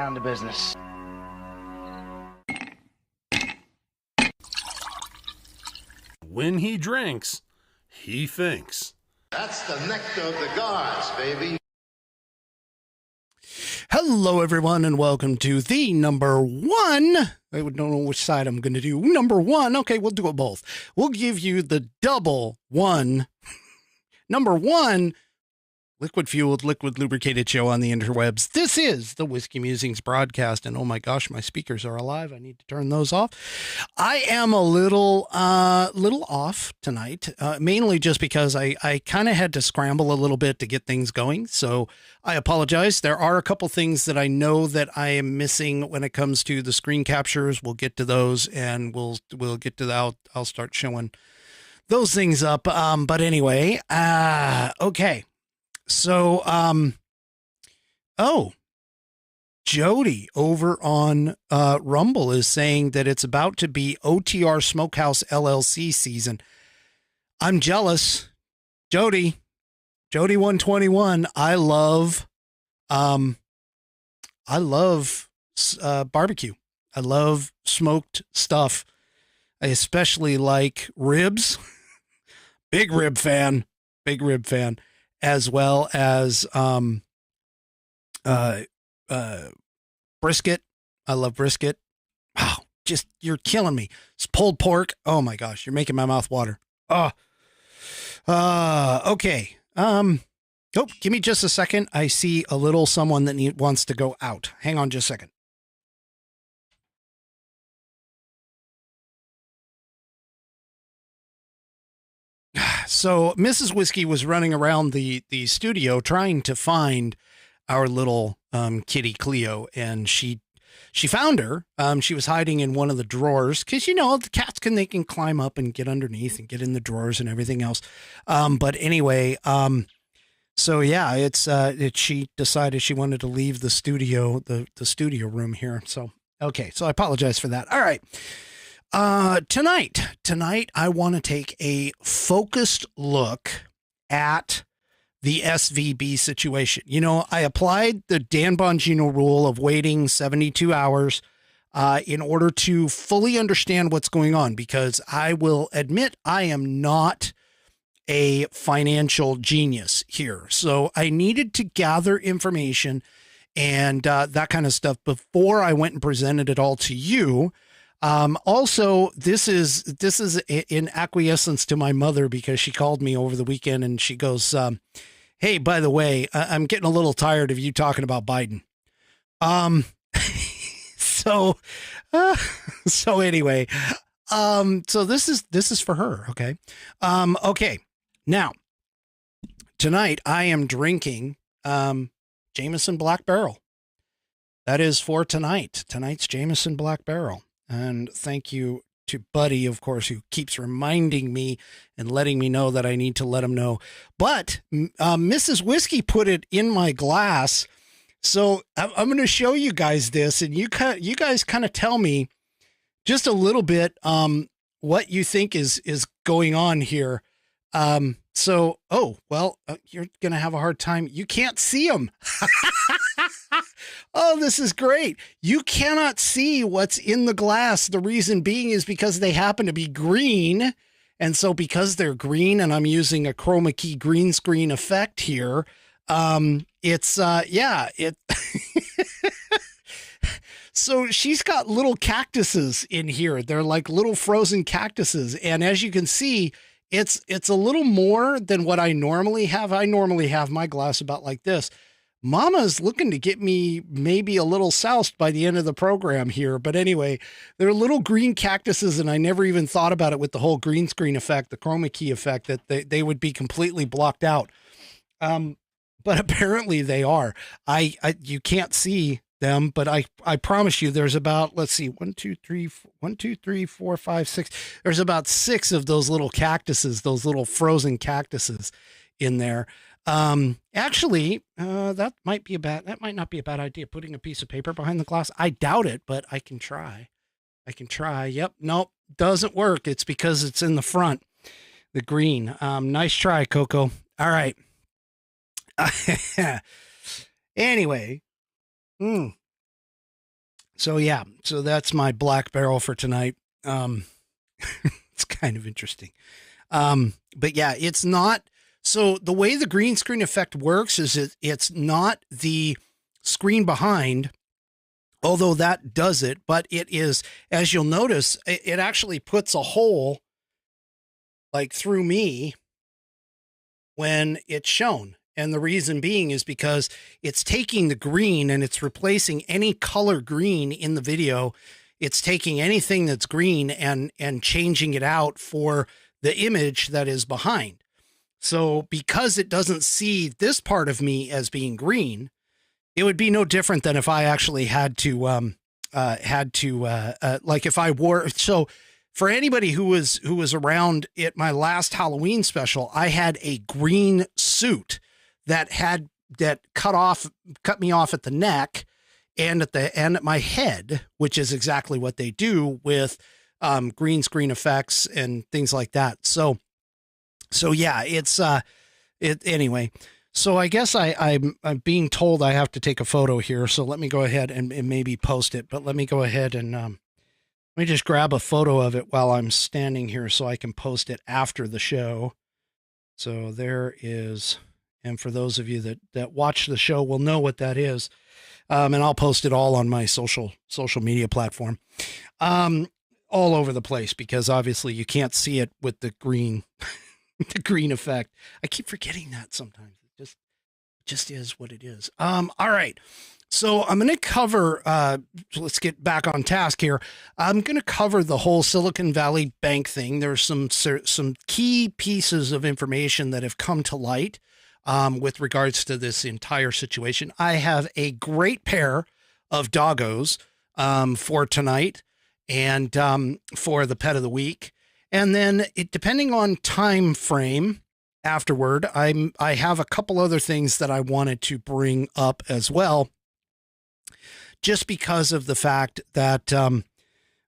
down to business. When he drinks, he thinks. That's the nectar of the gods, baby. Hello, everyone, and welcome to the number one. I don't know which side I'm going to do. Number one. Okay, we'll do it both. We'll give you the double one. Number one, liquid-fueled, liquid-lubricated show on the interwebs. This is the Whiskey Musings Broadcast, and oh my gosh, my speakers are alive. I need to turn those off. I am a little off tonight, mainly just because I kind of had to scramble a little bit to get things going, so I apologize. There are a couple things that I know that I am missing when it comes to the screen captures. We'll get to those, and we'll get to that. I'll start showing those things up, but anyway, okay. So, Jody over on Rumble is saying that it's about to be OTR Smokehouse LLC season. I'm jealous. Jody 121. I love barbecue. I love smoked stuff. I especially like ribs. Big rib fan. As well as brisket. I love brisket. Wow, just you're killing me. It's pulled pork. Oh my gosh, you're making my mouth water. Okay. Give me just a second. I see a little someone that wants to go out. Hang on just a second. So Mrs. Whiskey was running around the studio trying to find our little kitty Cleo, and she found her. She was hiding in one of the drawers because, you know, the cats they can climb up and get underneath and get in the drawers and everything else. But anyway, so yeah, she decided she wanted to leave the studio, the studio room here. So, okay. So I apologize for that. All right. Tonight, I want to take a focused look at the SVB situation. You know, I applied the Dan Bongino rule of waiting 72 hours in order to fully understand what's going on, because I will admit I am not a financial genius here. So I needed to gather information and that kind of stuff before I went and presented it all to you. Also, this is in acquiescence to my mother, because she called me over the weekend and she goes, hey, by the way, I'm getting a little tired of you talking about Biden. So anyway, so this is for her. Okay. Okay. Now tonight I am drinking, Jameson Black Barrel. That is for tonight's Jameson Black Barrel. And thank you to Buddy, of course, who keeps reminding me and letting me know that I need to let him know. But Mrs. Whiskey put it in my glass. So I'm going to show you guys this, and you guys kind of tell me just a little bit what you think is going on here. You're going to have a hard time. You can't see them. Oh, this is great. You cannot see what's in the glass. The reason being is because they happen to be green. And so because they're green, and I'm using a chroma key green screen effect here, So she's got little cactuses in here. They're like little frozen cactuses. And as you can see, it's a little more than what I normally have. I normally have my glass about like this. Mama's looking to get me maybe a little soused by the end of the program here. But anyway, they're little green cactuses, and I never even thought about it with the whole green screen effect, the chroma key effect, that they would be completely blocked out. But apparently they are. You can't see them, but I promise you there's about, let's see, 1, 2, 3, 4, 5, 6. There's about 6 of those little cactuses, those little frozen cactuses in there. Actually, that might not be a bad idea, putting a piece of paper behind the glass. I doubt it, but I can try. Yep. Nope. Doesn't work. It's because it's in the front, the green. Nice try, Coco. All right. Anyway. So yeah, so that's my black barrel for tonight. It's kind of interesting. But yeah, it's not. So the way the green screen effect works is it's not the screen behind, although that does it, but it is, as you'll notice, it actually puts a hole like through me when it's shown. And the reason being is because it's taking the green and it's replacing any color green in the video. It's taking anything that's green and changing it out for the image that is behind. So because it doesn't see this part of me as being green, it would be no different than if I actually had to like if I wore. So for anybody who was around at my last Halloween special, I had a green suit that cut me off at the neck and at my head, which is exactly what they do with green screen effects and things like that. So yeah, it's anyway. So I guess I'm being told I have to take a photo here. So let me go ahead and maybe post it, but let me go ahead and let me just grab a photo of it while I'm standing here so I can post it after the show. So there is, and for those of you that watch the show will know what that is. And I'll post it all on my social media platform, all over the place, because obviously you can't see it with the green, the green effect. I keep forgetting that sometimes. It just is what it is. All right. So I'm going to cover, let's get back on task here. I'm going to cover the whole Silicon Valley Bank thing. There's some key pieces of information that have come to light with regards to this entire situation. I have a great pair of doggos for tonight and for the pet of the week. And then depending on time frame afterward, I have a couple other things that I wanted to bring up as well, just because of the fact that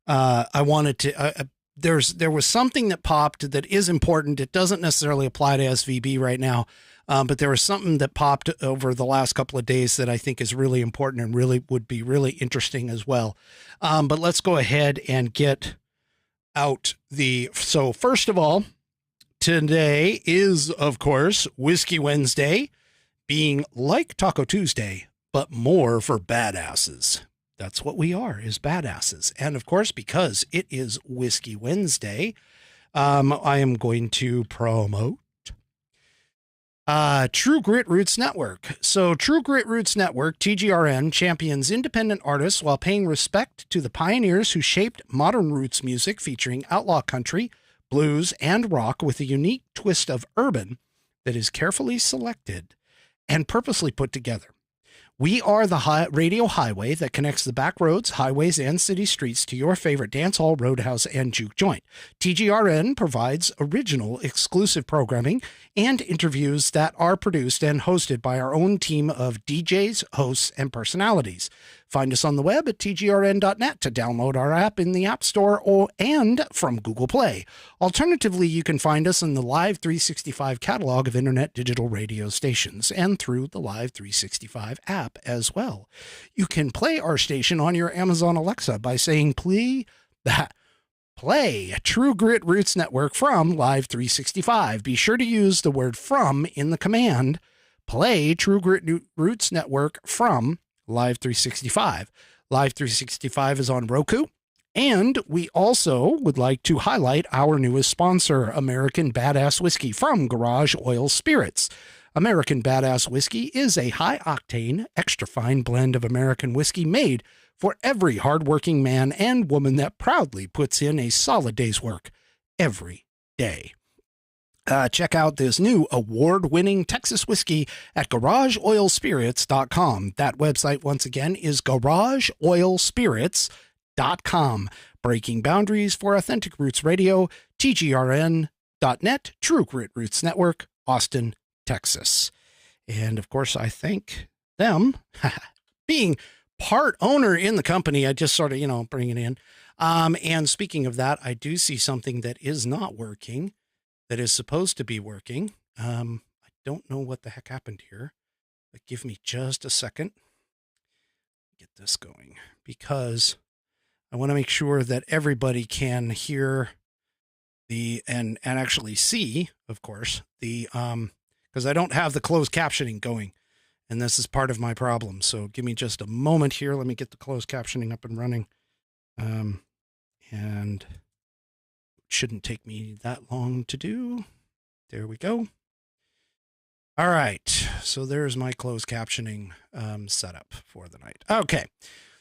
I wanted to, there was something that popped that is important. It doesn't necessarily apply to SVB right now, but there was something that popped over the last couple of days that I think is really important and really would be really interesting as well. But let's go ahead and get out so first of all, today is, of course, Whiskey Wednesday, being like Taco Tuesday, but more for badasses. That's what we are, is badasses. And of course, because it is Whiskey Wednesday, I am going to promote True Grit Roots Network. So True Grit Roots Network, TGRN, champions independent artists while paying respect to the pioneers who shaped modern roots music, featuring outlaw country, blues, and rock with a unique twist of urban that is carefully selected and purposely put together. We are the radio highway that connects the back roads, highways, and city streets to your favorite dance hall, roadhouse, and juke joint. TGRN provides original, exclusive programming and interviews that are produced and hosted by our own team of DJs, hosts, and personalities. Find us on the web at tgrn.net to download our app in the App Store and from Google Play. Alternatively, you can find us in the Live 365 catalog of internet digital radio stations and through the Live 365 app as well. You can play our station on your Amazon Alexa by saying, play True Grit Roots Network from Live 365. Be sure to use the word from in the command, play True Grit Roots Network from Live 365. Live 365 is on Roku. And we also would like to highlight our newest sponsor, American Badass Whiskey from Garage Oil Spirits. American Badass Whiskey is a high-octane, extra-fine blend of American whiskey made for every hardworking man and woman that proudly puts in a solid day's work every day. Check out this new award-winning Texas whiskey at garageoilspirits.com. That website, once again, is garageoilspirits.com. Breaking boundaries for authentic roots radio, tgrn.net, True Grit Roots Network, Austin, Texas. And of course, I thank them being part owner in the company. I just sort of, bring it in. And speaking of that, I do see something that is not working, that is supposed to be working. I don't know what the heck happened here, but give me just a second. get this going because I want to make sure that everybody can hear and actually see, of course, because I don't have the closed captioning going, and this is part of my problem. So give me just a moment here. Let me get the closed captioning up and running. And it shouldn't take me that long to do. There we go. All right. So there's my closed captioning setup for the night. Okay.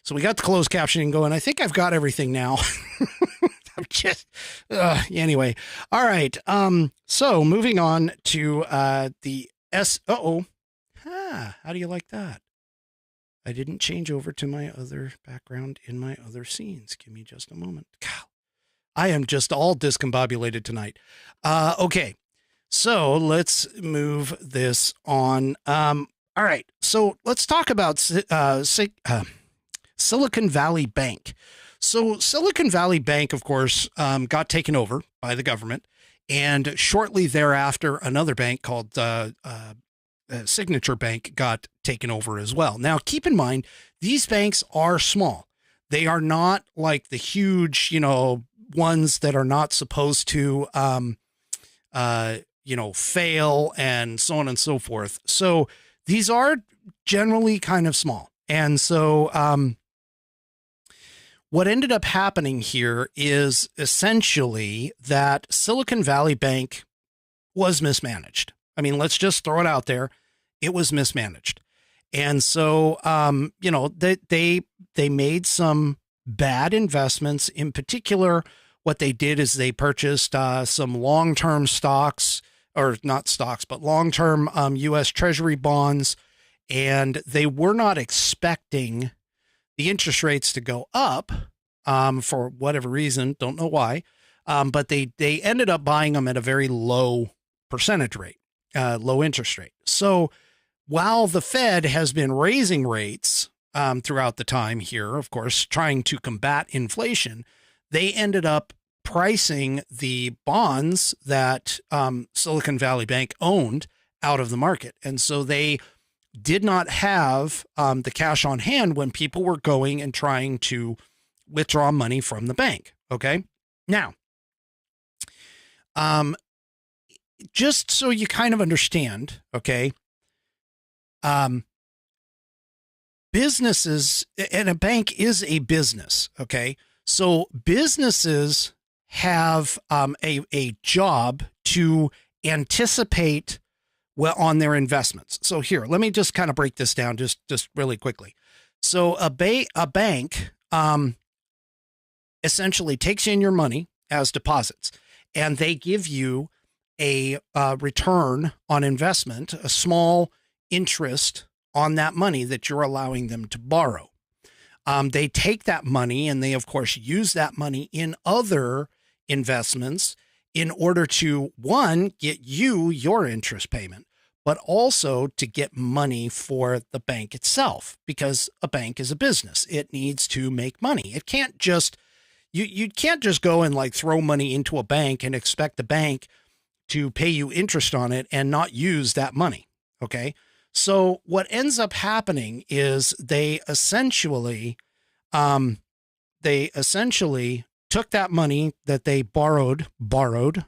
So we got the closed captioning going. I think I've got everything now. I'm just, anyway. All right. So moving on to the how do you like that? I didn't change over to my other background in my other scenes. Give me just a moment. God, I am just all discombobulated tonight. Okay. So let's move this on. All right. So let's talk about Silicon Valley Bank. So Silicon Valley Bank, of course, got taken over by the government. And shortly thereafter, another bank called Signature Bank got taken over as well. Now, keep in mind, these banks are small. They are not like the huge, ones that are not supposed to, fail and so on and so forth. So these are generally kind of small. And so what ended up happening here is essentially that Silicon Valley Bank was mismanaged. I mean, let's just throw it out there. It was mismanaged. And so, they made some bad investments. In particular, what they did is they purchased some long-term stocks, or not stocks, but long-term U.S. Treasury bonds. And they were not expecting the interest rates to go up for whatever reason. Don't know why. But they ended up buying them at a very low percentage rate, low interest rate. So while the Fed has been raising rates throughout the time here, of course, trying to combat inflation, they ended up pricing the bonds that Silicon Valley Bank owned out of the market. And so they did not have the cash on hand when people were going and trying to withdraw money from the bank. Okay. Now, just so you kind of understand, okay, businesses, and a bank is a business, okay? So businesses have a job to anticipate on their investments. So here, let me just kind of break this down just really quickly. So a bank essentially takes in your money as deposits, and they give you a return on investment, a small interest on that money that you're allowing them to borrow. They take that money and they, of course, use that money in other investments in order to, one, get you your interest payment, but also to get money for the bank itself, because a bank is a business. It needs to make money. It can't just, you can't just go and like throw money into a bank and expect the bank to pay you interest on it and not use that money. Okay. So what ends up happening is they essentially took that money that they borrowed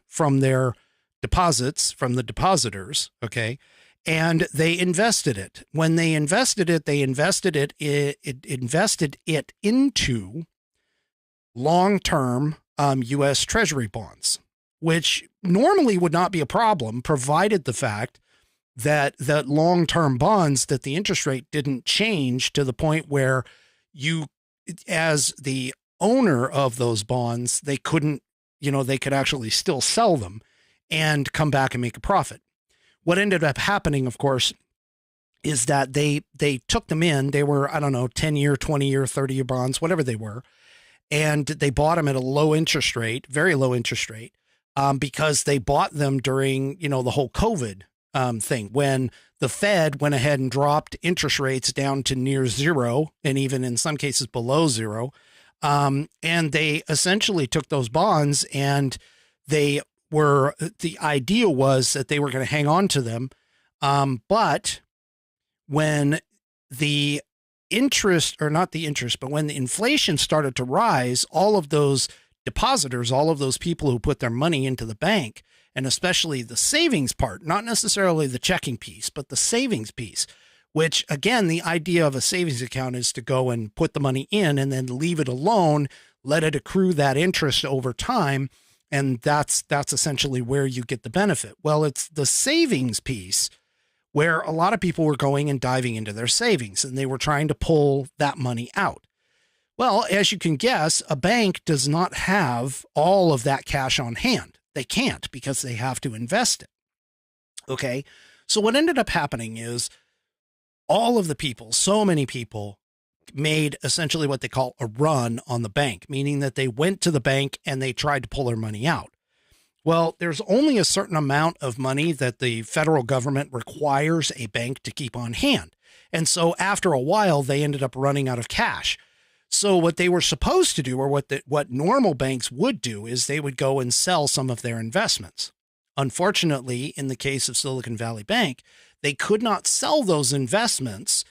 from their deposits, from the depositors. Okay. And they invested it. When they invested it, invested it into long-term U.S. Treasury bonds, which normally would not be a problem, provided the fact that long-term bonds, that the interest rate didn't change to the point where you, as the owner of those bonds, they could actually still sell them and come back and make a profit. What ended up happening, of course, is that they took them in. They were, 10-year, 20-year, 30-year bonds, whatever they were. And they bought them at a low interest rate, very low interest rate, because they bought them during, the whole COVID thing, when the Fed went ahead and dropped interest rates down to near zero, and even in some cases below zero. And they essentially took those bonds, and the idea was that they were going to hang on to them. But when the interest, or not the interest, but when the inflation started to rise, all of those depositors, all of those people who put their money into the bank, and especially the savings part, not necessarily the checking piece, but the savings piece, which again, the idea of a savings account is to go and put the money in and then leave it alone, let it accrue that interest over time. And that's essentially where you get the benefit. Well, it's the savings piece where a lot of people were going and diving into their savings and they were trying to pull that money out. Well, as you can guess, a bank does not have all of that cash on hand. They can't because they have to invest it. Okay. So what ended up happening is all of the people, so many people, made essentially what they call a run on the bank, meaning that they went to the bank and they tried to pull their money out. Well, there's only a certain amount of money that the federal government requires a bank to keep on hand. And so after a while, they ended up running out of cash. So what they were supposed to do, or what normal banks would do, is they would go and sell some of their investments. Unfortunately, in the case of Silicon Valley Bank, they could not sell those investments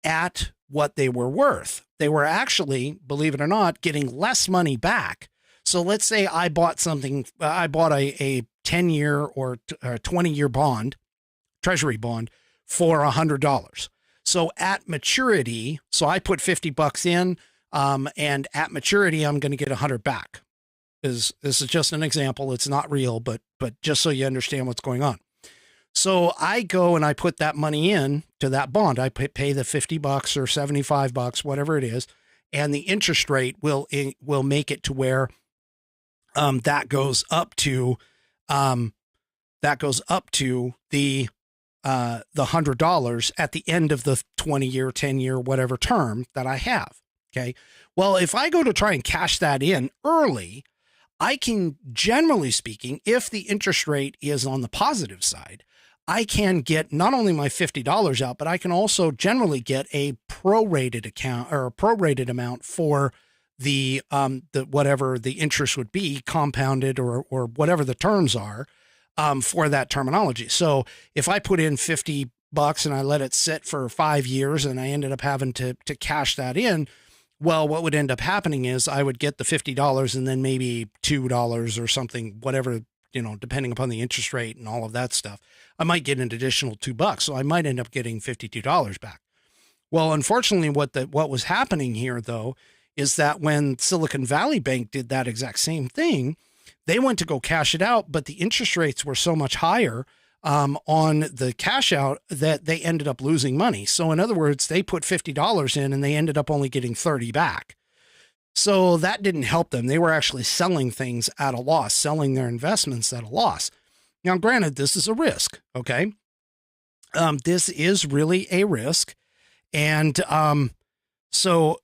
at what they were worth. They were actually, believe it or not, getting less money back. So let's say I bought a 10-year or 20-year bond, treasury bond, for $100. So at maturity, so I put $50 in, and at maturity, I'm going to get $100 back. This is just an example. It's not real, but just so you understand what's going on. So I go and I put that money in to that bond. I pay the $50 or $75, whatever it is, and the interest rate will make it to where that goes up to the $100 at the end of the 20-year, 10-year, whatever term that I have. Okay. Well, if I go to try and cash that in early, I can, generally speaking, if the interest rate is on the positive side, I can get not only my $50 out, but I can also generally get a prorated account or a prorated amount for the whatever the interest would be, compounded or whatever the terms are, for that terminology. So if I put in $50 and I let it sit for 5 years and I ended up having to cash that in, well, what would end up happening is I would get the $50 and then maybe $2 or something, whatever, depending upon the interest rate and all of that stuff. I might get an additional $2. So I might end up getting $52 back. Well, unfortunately, what was happening here, though, is that when Silicon Valley Bank did that exact same thing, they went to go cash it out, but the interest rates were so much higher on the cash out that they ended up losing money. So in other words, they put $50 in and they ended up only getting $30 back. So that didn't help them. They were actually selling things at a loss, selling their investments at a loss. Now, granted, this is a risk. Okay. This is really a risk. And so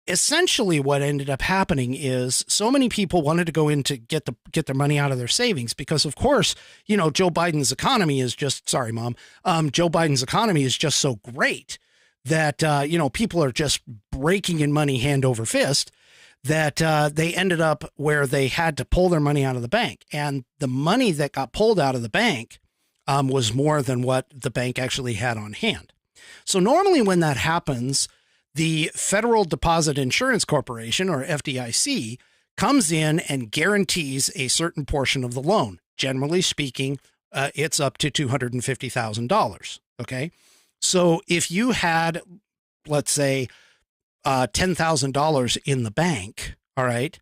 essentially what ended up happening is so many people wanted to go in to get their money out of their savings because, of course, Joe Biden's economy is just, sorry, Mom. Joe Biden's economy is just so great that, people are just raking in money hand over fist that they ended up where they had to pull their money out of the bank. And the money that got pulled out of the bank was more than what the bank actually had on hand. So normally when that happens, the Federal Deposit Insurance Corporation, or FDIC, comes in and guarantees a certain portion of the loan. Generally speaking, it's up to $250,000. Okay. So if you had, let's say, $10,000 in the bank, all right,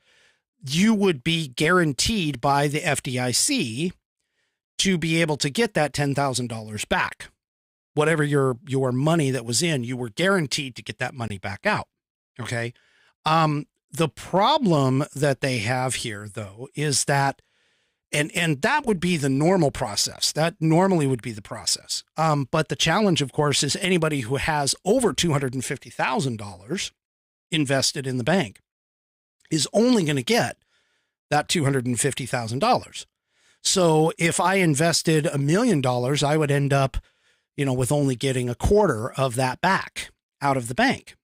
you would be guaranteed by the FDIC to be able to get that $10,000 back. Whatever your money that was in, you were guaranteed to get that money back out. Okay. The problem that they have here, though, is that, and that would be the normal process. That normally would be the process. But the challenge, of course, is anybody who has over $250,000 invested in the bank is only going to get that $250,000. So if I invested $1 million, I would end up, with only getting a quarter of that back out of the bank.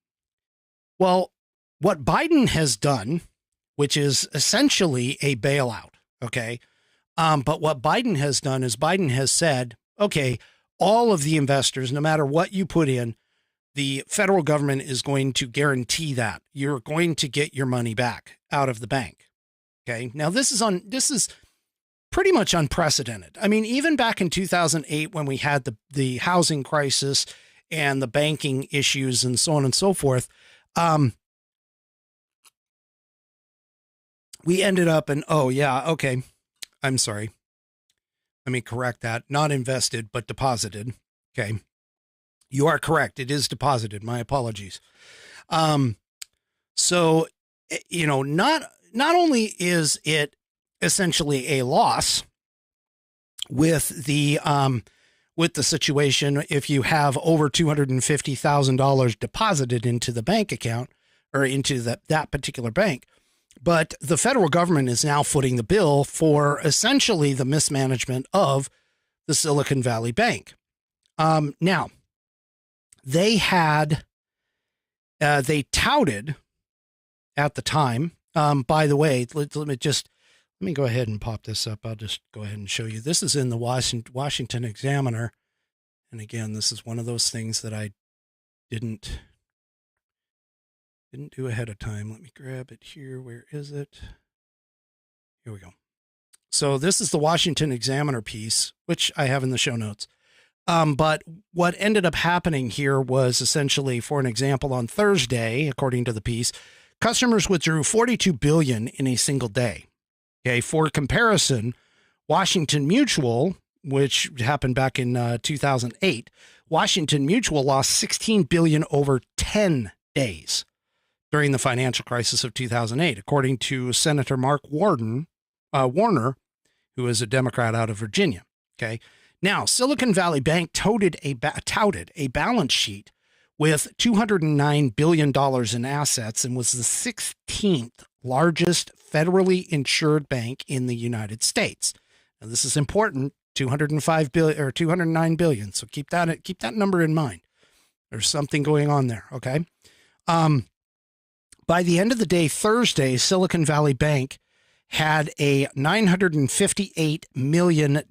Well, what Biden has done, which is essentially a bailout, okay? But what Biden has done is Biden has said, okay, all of the investors, no matter what you put in, the federal government is going to guarantee that you're going to get your money back out of the bank. Okay. Now this is pretty much unprecedented. I mean, even back in 2008, when we had the housing crisis and the banking issues and so on and so forth, we ended up in, oh yeah, okay. I'm sorry. Let me correct that. Not invested, but deposited. Okay. You are correct. It is deposited. My apologies. So, you know, not only is it essentially a loss with the situation, if you have over $250,000 deposited into the bank account or into that particular bank, but the federal government is now footing the bill for essentially the mismanagement of the Silicon Valley Bank. Now, they touted at the time, by the way, let me go ahead and pop this up. I'll just go ahead and show you. This is in the Washington Examiner. And again, this is one of those things that I didn't do ahead of time. Let me grab it here. Where is it? Here we go. So this is the Washington Examiner piece, which I have in the show notes. But what ended up happening here was essentially, for an example, on Thursday, according to the piece, customers withdrew $42 billion in a single day. Okay. For comparison, Washington Mutual, which happened back in 2008, Washington Mutual lost $16 billion over 10 days during the financial crisis of 2008, according to Senator Mark Warner, who is a Democrat out of Virginia. Okay. Now, Silicon Valley Bank touted a balance sheet with $209 billion in assets and was the 16th largest federally insured bank in the United States. Now, this is important, $209 billion. So keep that number in mind. There's something going on there. Okay. By the end of the day, Thursday, Silicon Valley Bank had a $958 million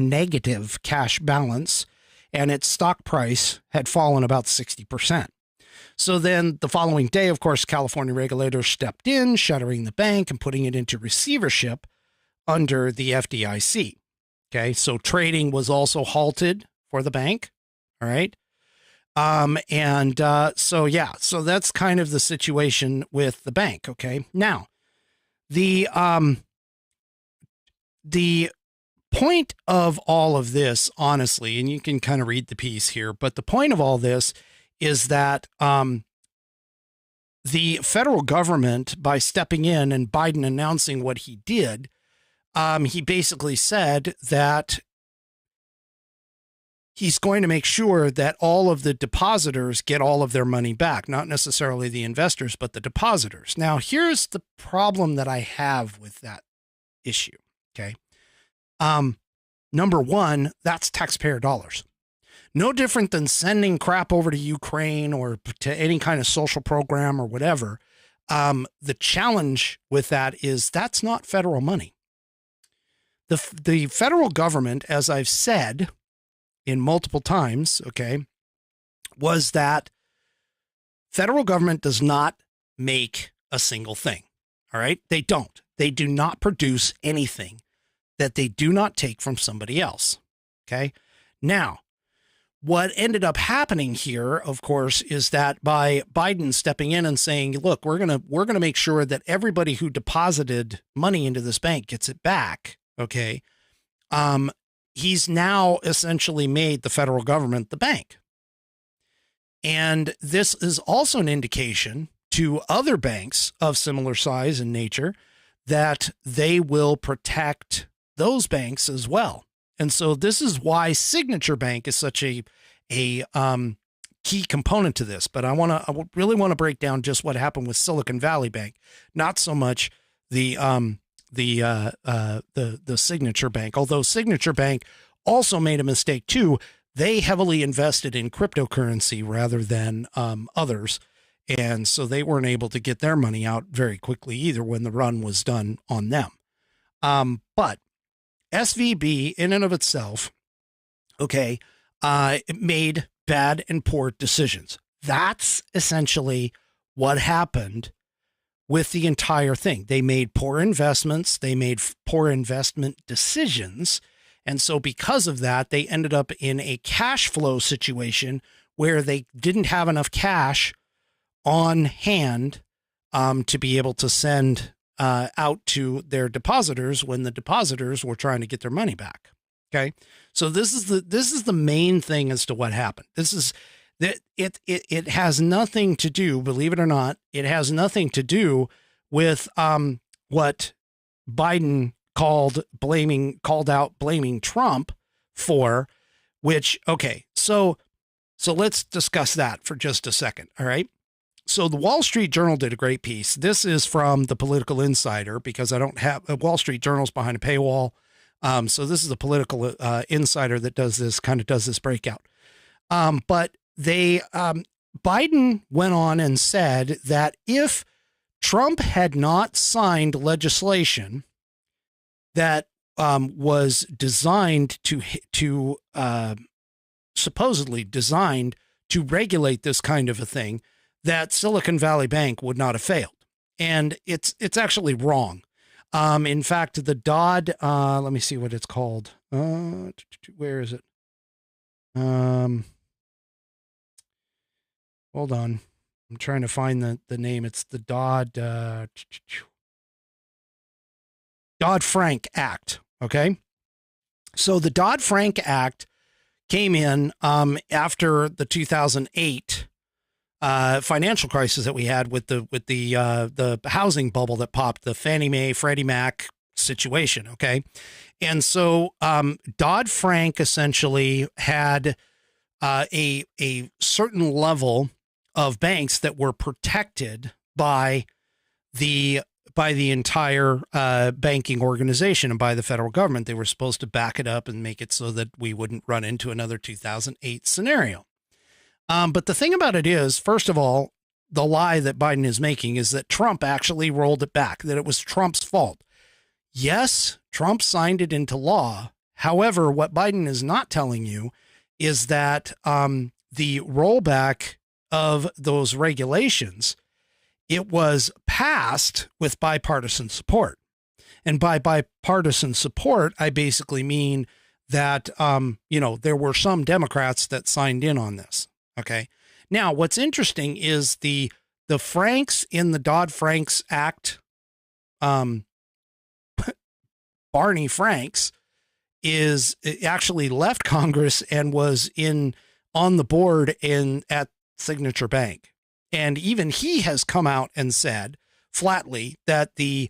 negative cash balance, and its stock price had fallen about 60%. So then the following day, of course, California regulators stepped in, shuttering the bank and putting it into receivership under the FDIC. Okay, so trading was also halted for the bank. All right. So that's kind of the situation with the bank. Okay. Now, the point of all of this, honestly, and you can kind of read the piece here, but the point of all this is that the federal government, by stepping in and Biden announcing what he did, he basically said that he's going to make sure that all of the depositors get all of their money back, not necessarily the investors, but the depositors. Now, here's the problem that I have with that issue. Okay. Number one, that's taxpayer dollars. No different than sending crap over to Ukraine or to any kind of social program or whatever. The challenge with that is that's not federal money. The federal government, as I've said in multiple times, okay, was that federal government does not make a single thing. All right. They don't. They do not produce anything that they do not take from somebody else. Okay. Now, what ended up happening here, of course, is that by Biden stepping in and saying, look, we're going to make sure that everybody who deposited money into this bank gets it back. Okay. He's now essentially made the federal government the bank. And this is also an indication to other banks of similar size and nature that they will protect those banks as well. And so this is why Signature Bank is such a key component to this. But I really want to break down just what happened with Silicon Valley Bank, not so much the Signature Bank, although Signature Bank also made a mistake too. They heavily invested in cryptocurrency rather than others. And so they weren't able to get their money out very quickly either when the run was done on them. But SVB in and of itself, okay, it made bad and poor decisions, That's essentially what happened with the entire thing. They made poor investments. They made poor investment decisions. And so because of that, they ended up in a cash flow situation where they didn't have enough cash on hand to be able to send out to their depositors when the depositors were trying to get their money back. Okay. So this is the main thing as to what happened. This is that it has nothing to do, believe it or not, it has nothing to do with what Biden called out blaming Trump for, which, okay, so let's discuss that for just a second. All right. So the Wall Street Journal did a great piece. This is from the Political Insider, because I don't have Wall Street Journal's behind a paywall. So this is a Political Insider that does this breakout. But Biden went on and said that if Trump had not signed legislation that was designed to supposedly designed to regulate this kind of a thing, that Silicon Valley Bank would not have failed. And it's actually wrong. In fact, the Dodd, let me see what it's called. Where is it? Hold on. I'm trying to find the name. It's the Dodd-Frank Act. Okay. So the Dodd-Frank Act came in after the 2008 financial crisis that we had with the housing bubble that popped, the Fannie Mae, Freddie Mac situation. Okay. And so Dodd-Frank essentially had a certain level of banks that were protected by the entire banking organization and by the federal government. They were supposed to back it up and make it so that we wouldn't run into another 2008 scenario. But the thing about it is, first of all, the lie that Biden is making is that Trump actually rolled it back, that it was Trump's fault. Yes, Trump signed it into law. However, what Biden is not telling you is that the rollback of those regulations, it was passed with bipartisan support. And by bipartisan support, I basically mean that, there were some Democrats that signed in on this. Okay. Now, what's interesting is the Franks in the Dodd-Franks Act, Barney Franks actually left Congress and was on the board at Signature Bank. And even he has come out and said flatly that the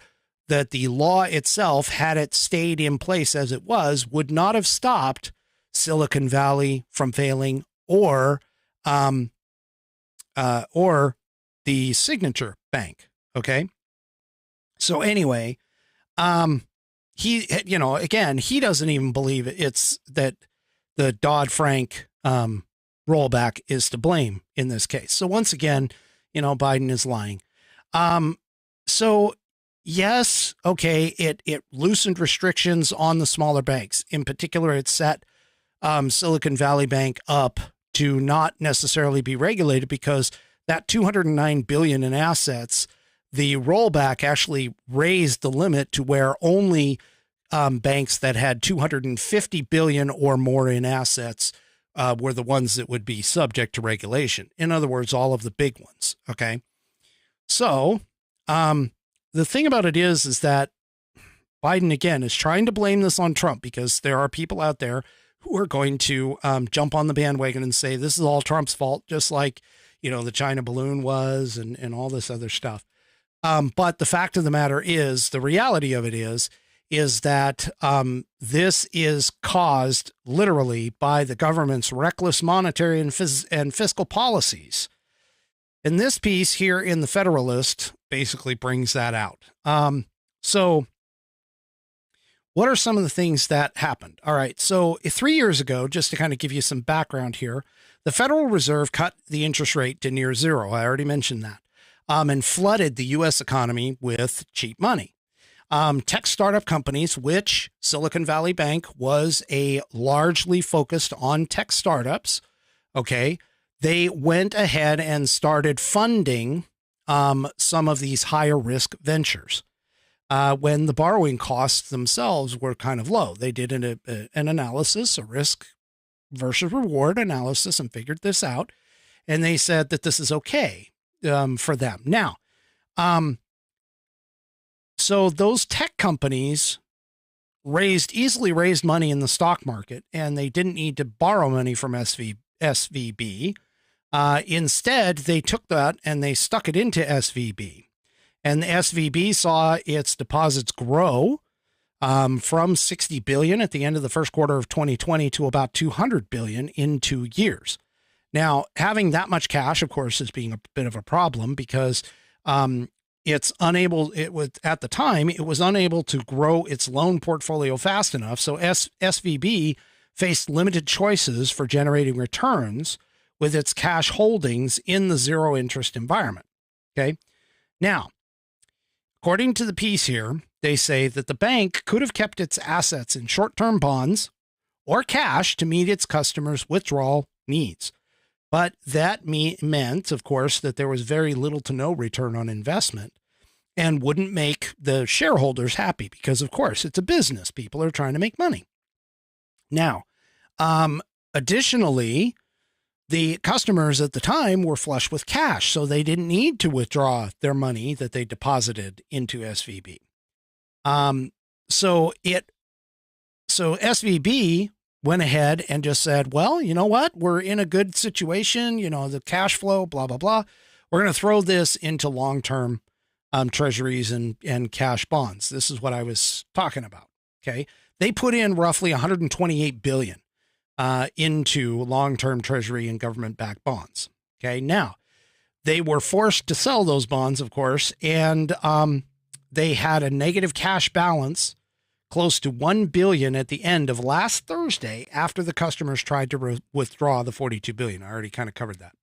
law itself, had it stayed in place as it was, would not have stopped Silicon Valley from failing or the Signature Bank. Okay. So anyway, he doesn't even believe it's that the Dodd-Frank, rollback is to blame in this case. So once again, Biden is lying. So yes, okay, it loosened restrictions on the smaller banks. In particular, it set Silicon Valley Bank up to not necessarily be regulated, because that $209 billion in assets, the rollback actually raised the limit to where only banks that had $250 billion or more in assets were the ones that would be subject to regulation. In other words, all of the big ones. Okay. So the thing about it is that Biden, again, is trying to blame this on Trump, because there are people out there who are going to jump on the bandwagon and say this is all Trump's fault, just like, the China balloon was and all this other stuff. But the fact of the matter is, the reality of it is that this is caused literally by the government's reckless monetary and fiscal policies. And this piece here in the Federalist basically brings that out. So what are some of the things that happened? All right. So 3 years ago, just to kind of give you some background here, the Federal Reserve cut the interest rate to near zero. I already mentioned that. And flooded the U.S. economy with cheap money. Tech startup companies, which Silicon Valley Bank was largely focused on tech startups. Okay. they went ahead and started funding some of these higher risk ventures when the borrowing costs themselves were kind of low. They did an analysis, a risk versus reward analysis, and figured this out. And they said that this is okay for them. Now, so those tech companies easily raised money in the stock market, and they didn't need to borrow money from SVB. Instead, they took that and they stuck it into SVB. And the SVB saw its deposits grow from 60 billion at the end of the first quarter of 2020 to about 200 billion in 2 years. Now, having that much cash, of course, is being a bit of a problem because at the time, it was unable to grow its loan portfolio fast enough. So SVB faced limited choices for generating returns with its cash holdings in the zero interest environment. Okay. Now, according to the piece here, they say that the bank could have kept its assets in short-term bonds or cash to meet its customers' withdrawal needs. But that meant, of course, that there was very little to no return on investment and wouldn't make the shareholders happy because, of course, it's a business. People are trying to make money. Now, additionally, the customers at the time were flush with cash, so they didn't need to withdraw their money that they deposited into SVB. So SVB went ahead and just said, well, you know what? We're in a good situation. You know, the cash flow, blah, blah, blah. We're going to throw this into long-term treasuries and cash bonds. This is what I was talking about. Okay. They put in roughly 128 billion into long-term treasury and government-backed bonds. Okay. Now, they were forced to sell those bonds, of course, and they had a negative cash balance close to 1 billion at the end of last Thursday after the customers tried to withdraw the 42 billion. I already kind of covered that.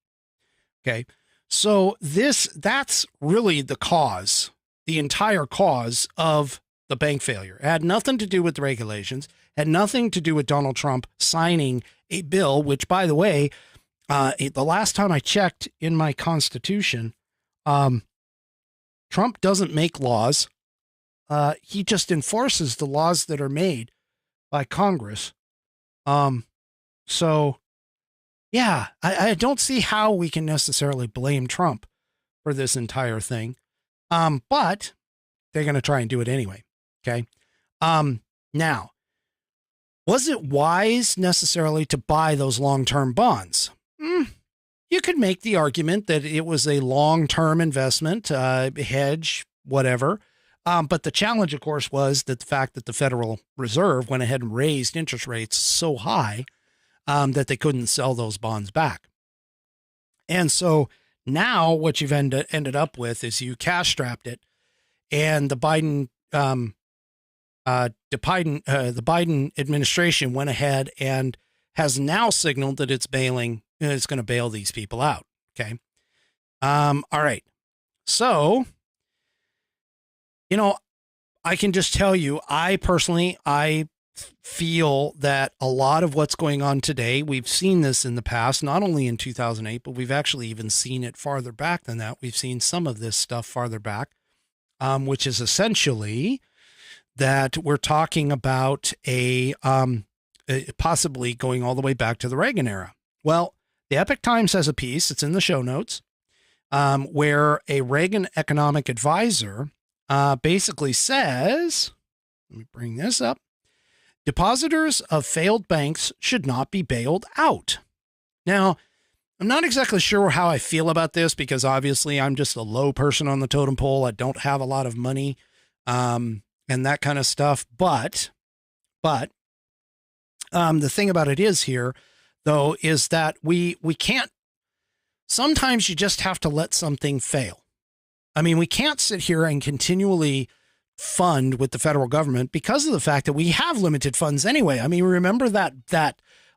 Okay. So that's really the cause, the entire cause of the bank failure. It had nothing to do with the regulations, had nothing to do with Donald Trump signing a bill, which, by the way, the last time I checked in my Constitution, Trump doesn't make laws. He just enforces the laws that are made by Congress. So yeah, I don't see how we can necessarily blame Trump for this entire thing. But they're going to try and do it anyway. Okay. Now, was it wise necessarily to buy those long-term bonds? You could make the argument that it was a long-term investment, hedge, whatever. But the challenge, of course, was that the fact that the Federal Reserve went ahead and raised interest rates so high that they couldn't sell those bonds back. And so now what you've ended up with is you cash strapped it, and the Biden administration went ahead and has now signaled that it's going to bail these people out. Okay. All right. So, you know, I can just tell you, I feel that a lot of what's going on today, we've seen this in the past, not only in 2008, but we've actually even seen it farther back than that. We've seen some of this stuff farther back, which is essentially that we're talking about possibly going all the way back to the Reagan era. Well, the Epoch Times has a piece, it's in the show notes, where a Reagan economic advisor basically says, let me bring this up, depositors of failed banks should not be bailed out. Now, I'm not exactly sure how I feel about this because obviously I'm just a low person on the totem pole. I don't have a lot of money and that kind of stuff. But the thing about it is here, though, is that we can't, sometimes you just have to let something fail. I mean, we can't sit here and continually fund with the federal government because of the fact that we have limited funds anyway. I mean, remember that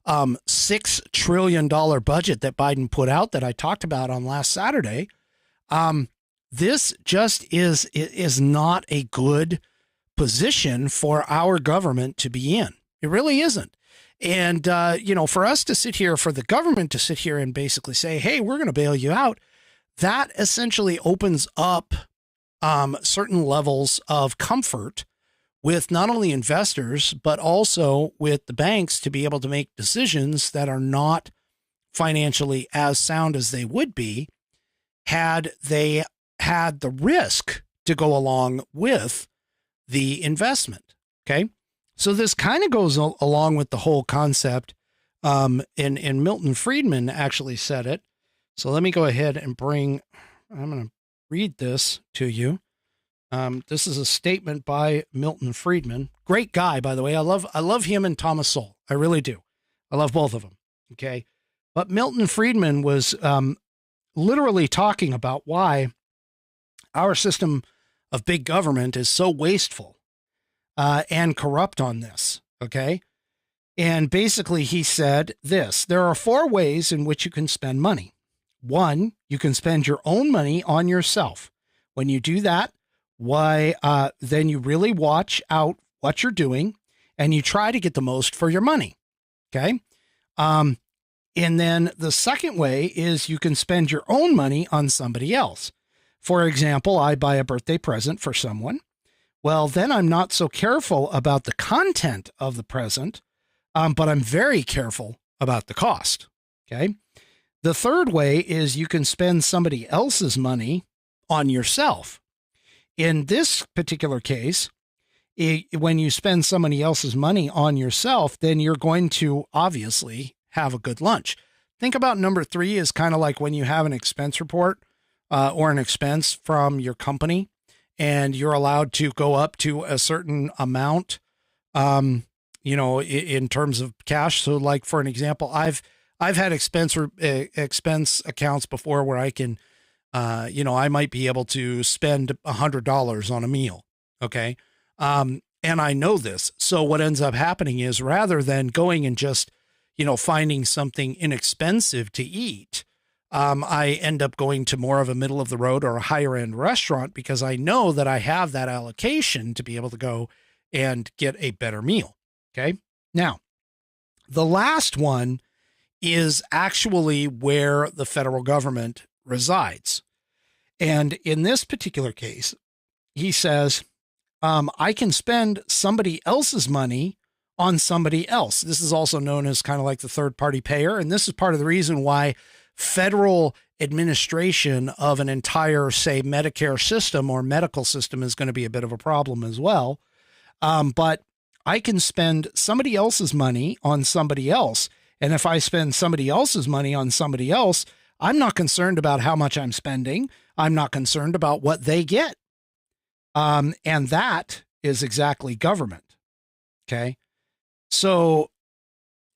$6 trillion budget that Biden put out that I talked about on last Saturday. This just is not a good position for our government to be in. It really isn't. And, for us to sit here, for the government to sit here and basically say, hey, we're going to bail you out, that essentially opens up certain levels of comfort with not only investors, but also with the banks to be able to make decisions that are not financially as sound as they would be had they had the risk to go along with the investment. Okay. So this kind of goes along with the whole concept. And Milton Friedman actually said it. So let me go ahead and I'm going to read this to you. This is a statement by Milton Friedman. Great guy, by the way. I love him and Thomas Sowell. I really do. I love both of them. Okay. But Milton Friedman was literally talking about why our system of big government is so wasteful and corrupt on this. Okay. And basically he said this: there are 4 ways in which you can spend money. 1, you can spend your own money on yourself. When you do that, then you really watch out what you're doing and you try to get the most for your money. Okay. And then the second way is you can spend your own money on somebody else. For example, I buy a birthday present for someone. Well, then I'm not so careful about the content of the present, but I'm very careful about the cost. Okay. The third way is you can spend somebody else's money on yourself. In this particular case, when you spend somebody else's money on yourself, then you're going to obviously have a good lunch. Think about number 3 is kind of like when you have an expense report or an expense from your company, and you're allowed to go up to a certain amount, in terms of cash. So like, for an example, I've had expense accounts before where I can, I might be able to spend $100 on a meal. Okay. And I know this. So what ends up happening is, rather than going and just, finding something inexpensive to eat, I end up going to more of a middle of the road or a higher end restaurant, because I know that I have that allocation to be able to go and get a better meal. Okay. Now, the last one is actually where the federal government resides. And in this particular case, he says, I can spend somebody else's money on somebody else. This is also known as kind of like the third party payer. And this is part of the reason why federal administration of an entire, say, Medicare system or medical system is going to be a bit of a problem as well. But I can spend somebody else's money on somebody else. And if I spend somebody else's money on somebody else, I'm not concerned about how much I'm spending. I'm not concerned about what they get. And that is exactly government. Okay. So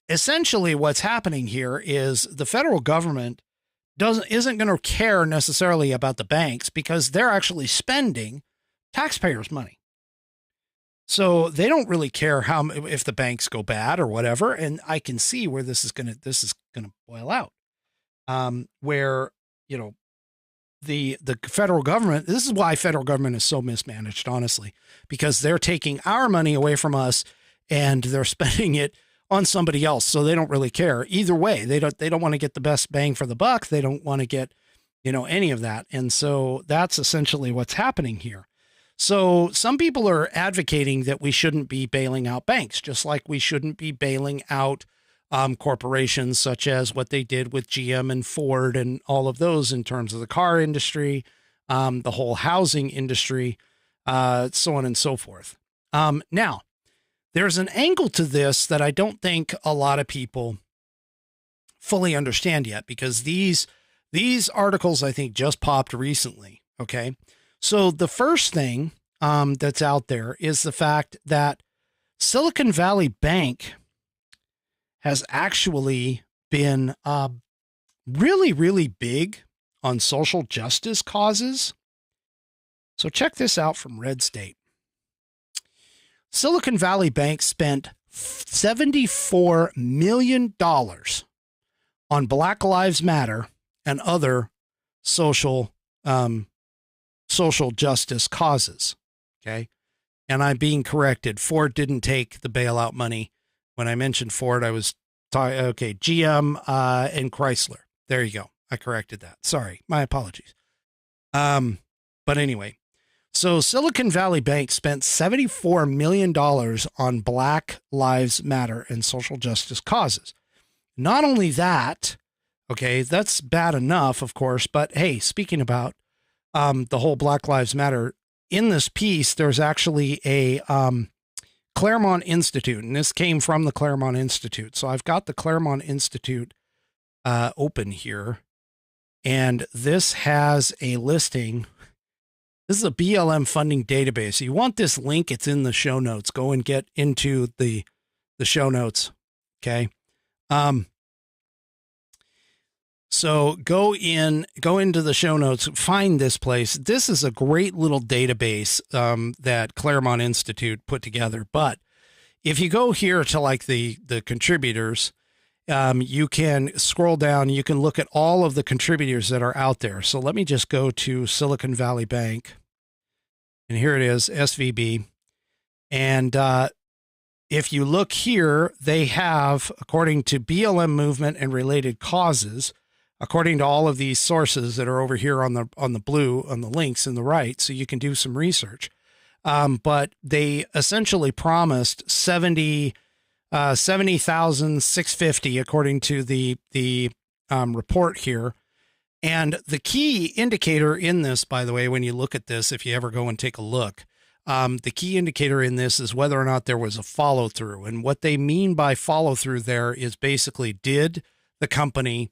essentially what's happening here is the federal government isn't going to care necessarily about the banks, because they're actually spending taxpayers' money. So they don't really care if the banks go bad or whatever. And I can see where this is going to boil out. Where, the federal government, this is why federal government is so mismanaged, honestly, because they're taking our money away from us and they're spending it on somebody else. So they don't really care either way. They don't want to get the best bang for the buck. They don't want to get, any of that. And so that's essentially what's happening here. So some people are advocating that we shouldn't be bailing out banks, just like we shouldn't be bailing out corporations such as what they did with GM and Ford and all of those in terms of the car industry, the whole housing industry, so on and so forth. Now, there's an angle to this that I don't think a lot of people fully understand yet, because these articles, I think, just popped recently. Okay. So the first thing that's out there is the fact that Silicon Valley Bank has actually been really, really big on social justice causes. So check this out from Red State. Silicon Valley Bank spent $74 million on Black Lives Matter and other social justice causes. Okay. And I'm being corrected. Ford didn't take the bailout money. When I mentioned Ford, I was talking, okay, GM and Chrysler. There you go. I corrected that. Sorry, my apologies. But anyway, so Silicon Valley Bank spent $74 million on Black Lives Matter and social justice causes. Not only that, okay, that's bad enough, of course, but hey, speaking about the whole Black Lives Matter, in this piece, there's actually a Claremont Institute, and this came from the Claremont Institute. So I've got the Claremont Institute open here, and this has a listing. This is a BLM funding database. You want this link, it's in the show notes. Go and get into the show notes, okay? So go into the show notes, find this place. This is a great little database that Claremont Institute put together. But if you go here to like the contributors, you can scroll down. You can look at all of the contributors that are out there. So let me just go to Silicon Valley Bank. And here it is, SVB. And if you look here, they have, according to BLM movement and related causes, according to all of these sources that are over here on the blue, on the links in the right, so you can do some research. But they essentially promised 70,650 according to the report here. And the key indicator in this, by the way, when you look at this, if you ever go and take a look, the key indicator in this is whether or not there was a follow through. And what they mean by follow through there is basically, did the company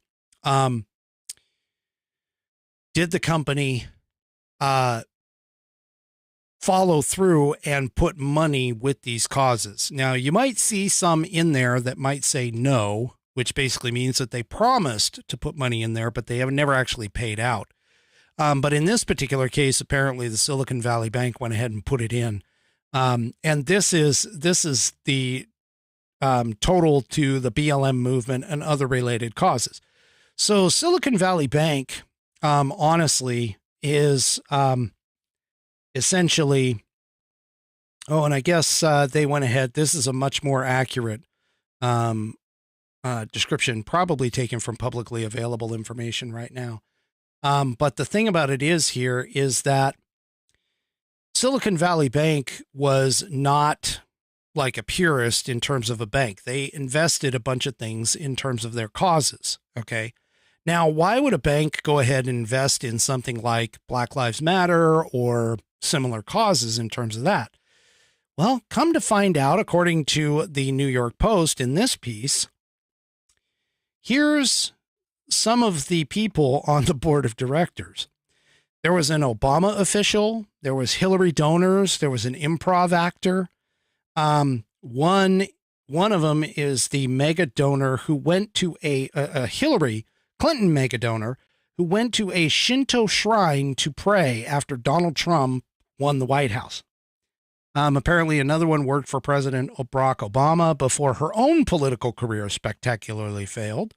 follow through and put money with these causes? Now, you might see some in there that might say no, which basically means that they promised to put money in there, but they have never actually paid out. But in this particular case, apparently the Silicon Valley Bank went ahead and put it in. And this is the total to the BLM movement and other related causes. So Silicon Valley Bank, honestly, is essentially, and I guess they went ahead. This is a much more accurate description, probably taken from publicly available information right now. But the thing about it is that Silicon Valley Bank was not like a purist in terms of a bank. They invested a bunch of things in terms of their causes. Okay. Now, why would a bank go ahead and invest in something like Black Lives Matter or similar causes in terms of that? Well, come to find out, according to the New York Post in this piece, here's some of the people on the board of directors. There was an Obama official, there was Hillary donors, there was an improv actor. One of them is the mega donor who went to a Hillary Clinton mega donor who went to a Shinto shrine to pray after Donald Trump won the White House. Apparently another one worked for President Barack Obama before her own political career spectacularly failed.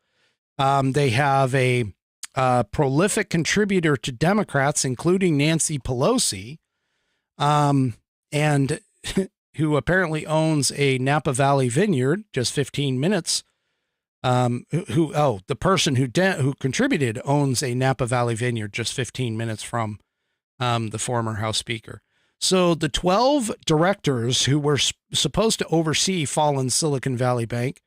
They have a prolific contributor to Democrats, including Nancy Pelosi, and who apparently owns a Napa Valley vineyard just 15 minutes. The person who contributed owns a Napa Valley vineyard just 15 minutes from the former House Speaker. So the 12 directors who were supposed to oversee fallen Silicon Valley Bank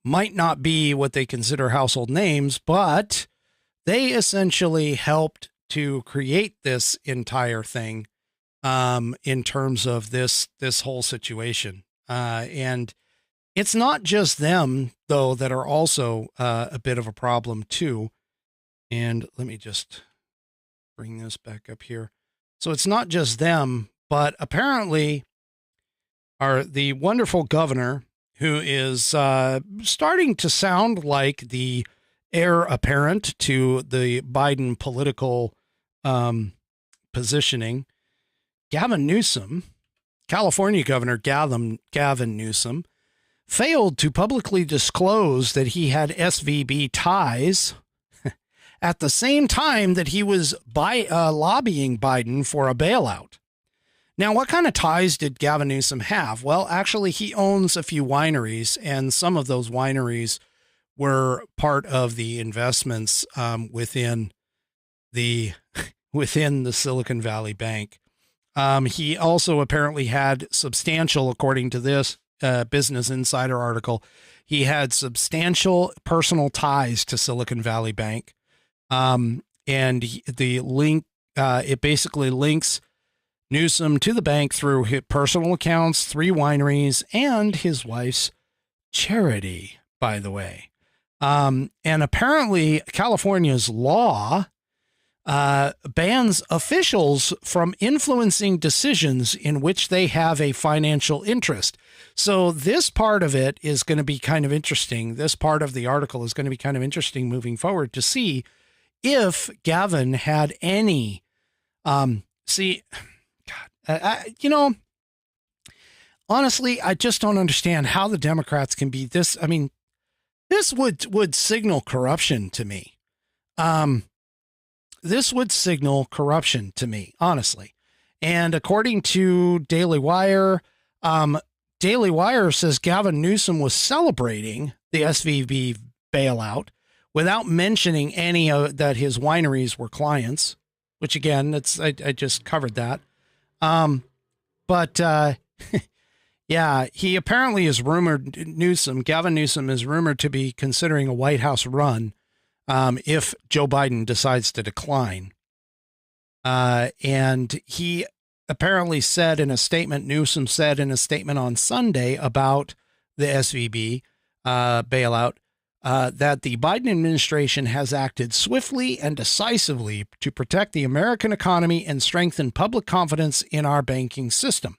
might not be what they consider household names, but they essentially helped to create this entire thing in terms of this whole situation. And it's not just them, though, that are also a bit of a problem, too. And let me just bring this back up here. So it's not just them, but apparently the wonderful governor, who is starting to sound like the heir apparent to the Biden political positioning, Gavin Newsom, California Governor Gavin Newsom, failed to publicly disclose that he had SVB ties at the same time that he was lobbying Biden for a bailout. Now, what kind of ties did Gavin Newsom have? Well, actually, he owns a few wineries, and some of those wineries were part of the investments within the Silicon Valley Bank. He also apparently had substantial, according to this Business Insider article, he had substantial personal ties to Silicon Valley Bank. The link, it basically links Newsom to the bank through his personal accounts, 3 wineries, and his wife's charity, by the way. And apparently California's law bans officials from influencing decisions in which they have a financial interest. So this part of it is going to be kind of interesting. This part of the article is going to be kind of interesting moving forward to see if Gavin had any, honestly, I just don't understand how the Democrats can be this. I mean, this would signal corruption to me. This would signal corruption to me, honestly. And according to Daily Wire, Daily Wire says Gavin Newsom was celebrating the SVB bailout without mentioning any of that his wineries were clients, which again, I just covered that. Yeah, he apparently is rumored, Gavin Newsom is rumored to be considering a White House run if Joe Biden decides to decline. And he apparently said in a statement, Newsom said in a statement on Sunday about the SVB bailout, that the Biden administration has acted swiftly and decisively to protect the American economy and strengthen public confidence in our banking system.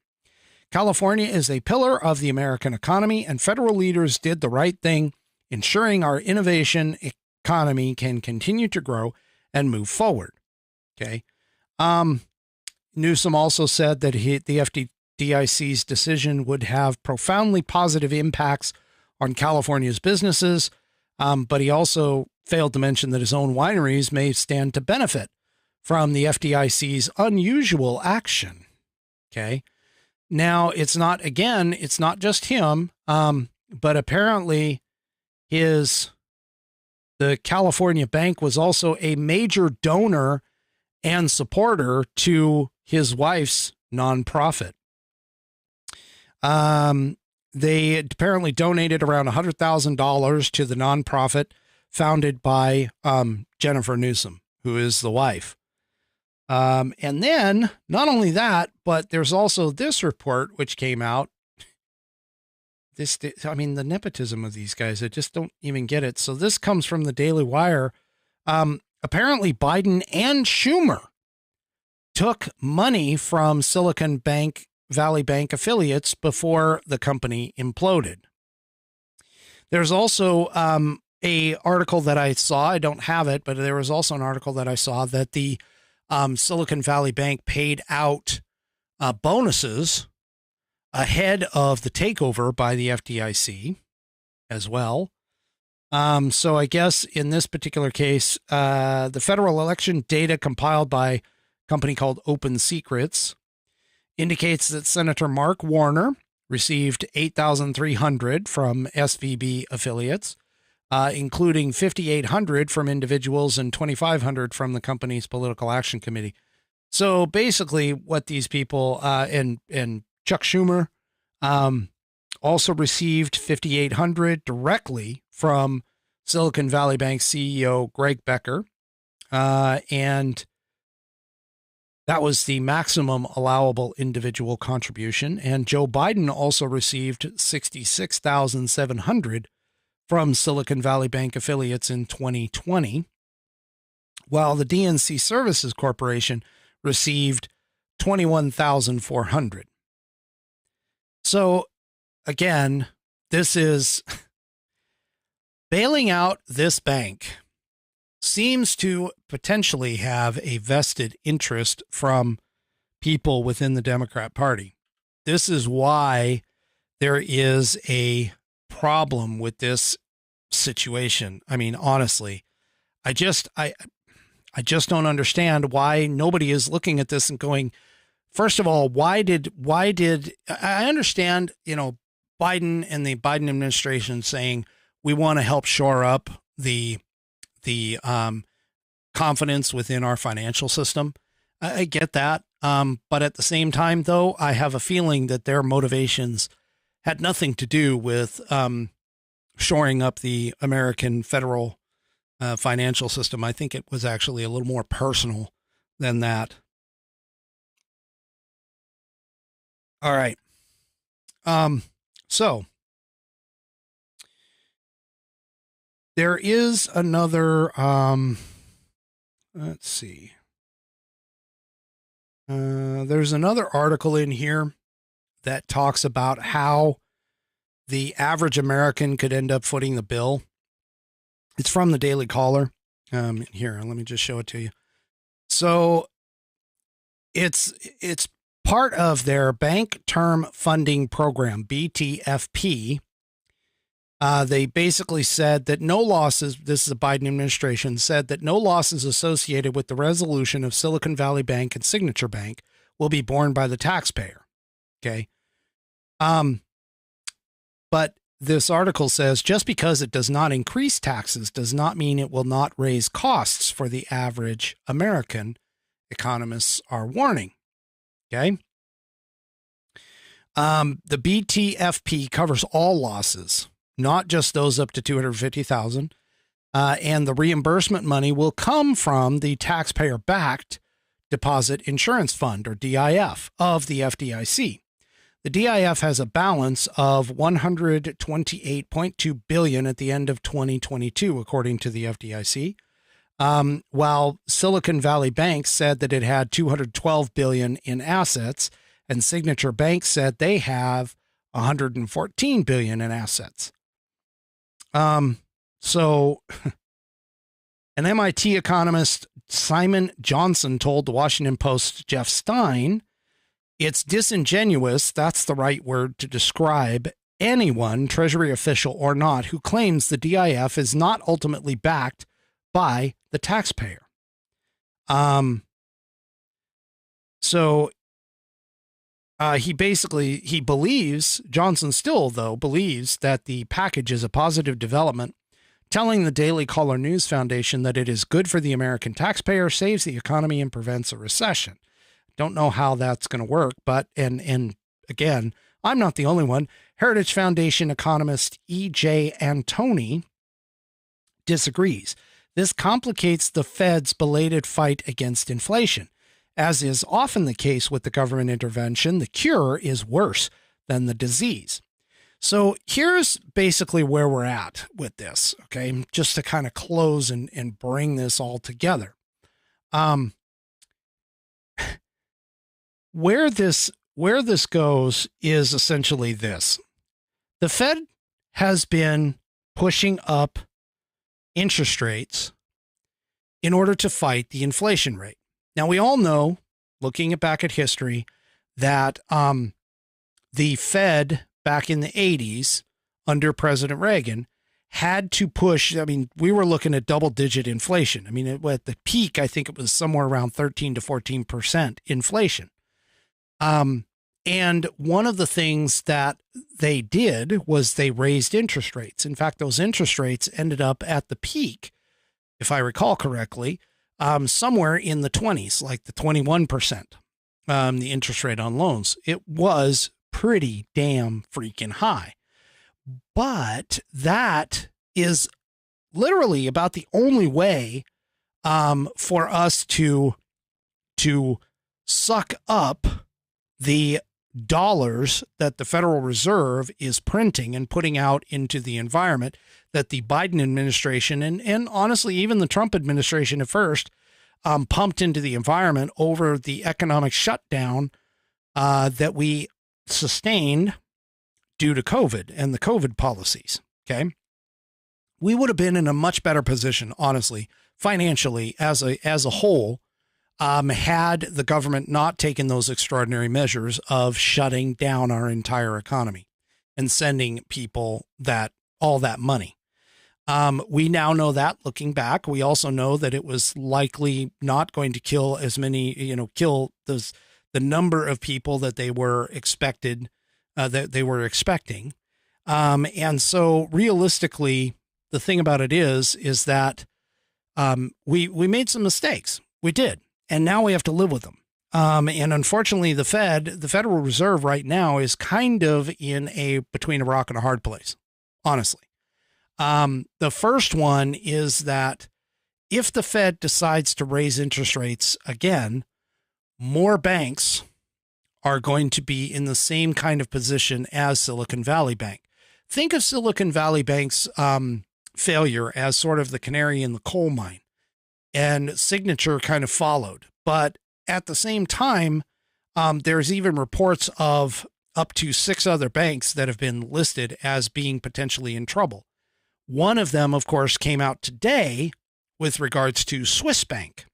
California is a pillar of the American economy, and federal leaders did the right thing, ensuring our innovation economy can continue to grow and move forward. Okay. Newsom also said that the FDIC's decision would have profoundly positive impacts on California's businesses, but he also failed to mention that his own wineries may stand to benefit from the FDIC's unusual action. Okay. Now, it's not just him, but apparently the California bank was also a major donor and supporter to his wife's nonprofit. They apparently donated around $100,000 to the nonprofit founded by Jennifer Newsom, who is the wife. And then not only that, but there's also this report which came out. The nepotism of these guys, I just don't even get it. So this comes from the Daily Wire. Apparently Biden and Schumer took money from Silicon Valley Bank affiliates before the company imploded. There's also a article that I saw. I don't have it, but there was also an article that I saw that the Silicon Valley Bank paid out bonuses ahead of the takeover by the FDIC as well. So I guess in this particular case, the federal election data compiled by a company called Open Secrets indicates that Senator Mark Warner received $8,300 from SVB affiliates, including $5,800 from individuals and $2,500 from the company's political action committee. So basically what these people, and Chuck Schumer, also received $5,800 directly from Silicon Valley Bank CEO Greg Becker. And that was the maximum allowable individual contribution. And Joe Biden also received $66,700 from Silicon Valley Bank affiliates in 2020, while the DNC Services Corporation received $21,400. So again, this is bailing out this bank seems to potentially have a vested interest from people within the Democrat Party. This is why there is a problem with this situation. I mean, honestly, I just don't understand why nobody is looking at this and going, first of all, why did I understand, Biden and the Biden administration saying we want to help shore up the confidence within our financial system. I get that. But at the same time, though, I have a feeling that their motivations had nothing to do with shoring up the American federal financial system. I think it was actually a little more personal than that. All right. So there is another, let's see. There's another article in here that talks about how the average American could end up footing the bill. It's from the Daily Caller. Here, let me just show it to you. So it's part of their Bank Term Funding Program, BTFP. They basically said that no losses, this is the Biden administration, said that no losses associated with the resolution of Silicon Valley Bank and Signature Bank will be borne by the taxpayer. Okay. But this article says just because it does not increase taxes does not mean it will not raise costs for the average American, economists are warning. Okay. The BTFP covers all losses, not just those up to $250,000. And the reimbursement money will come from the taxpayer-backed Deposit Insurance Fund, or DIF, of the FDIC. The DIF has a balance of $128.2 billion at the end of 2022, according to the FDIC. While Silicon Valley Bank said that it had $212 billion in assets, and Signature Bank said they have $114 billion in assets. So an MIT economist, Simon Johnson, told the Washington Post's Jeff Stein, it's disingenuous, that's the right word to describe anyone, Treasury official or not, who claims the DIF is not ultimately backed by the taxpayer. So he believes, Johnson still, though, believes that the package is a positive development, telling the Daily Caller News Foundation that it is good for the American taxpayer, saves the economy, and prevents a recession. Don't know how that's going to work, but, and again, I'm not the only one. Heritage Foundation economist E.J. Antoni disagrees. This complicates the Fed's belated fight against inflation. As is often the case with the government intervention, the cure is worse than the disease. So here's basically where we're at with this, okay? Just to kind of close and bring this all together. Where this goes is essentially this. The Fed has been pushing up interest rates in order to fight the inflation rate. Now, we all know, looking back at history, that the Fed back in the 80s under President Reagan had to push. I mean, we were looking at double-digit inflation. I mean, at the peak, I think it was somewhere around 13 to 14% inflation. And one of the things that they did was they raised interest rates. In fact, those interest rates ended up at the peak, if I recall correctly, somewhere in the 20s, like the 21%, the interest rate on loans. It was pretty damn freaking high. But that is literally about the only way for us to suck up the dollars that the Federal Reserve is printing and putting out into the environment that the Biden administration and honestly, even the Trump administration at first pumped into the environment over the economic shutdown that we sustained due to COVID and the COVID policies. Okay. We would have been in a much better position, honestly, financially as a whole, had the government not taken those extraordinary measures of shutting down our entire economy and sending people all that money. We now know that, looking back. We also know that it was likely not going to kill as many, kill the the number of people that they were expecting. And so realistically, the thing about it is that we made some mistakes. We did. And now we have to live with them. And unfortunately, the Federal Reserve right now is kind of between a rock and a hard place, honestly. The first one is that if the Fed decides to raise interest rates again, more banks are going to be in the same kind of position as Silicon Valley Bank. Think of Silicon Valley Bank's failure as sort of the canary in the coal mine, and Signature kind of followed. But at the same time, there's even reports of up to 6 other banks that have been listed as being potentially in trouble. One of them, of course, came out today with regards to Swiss Bank,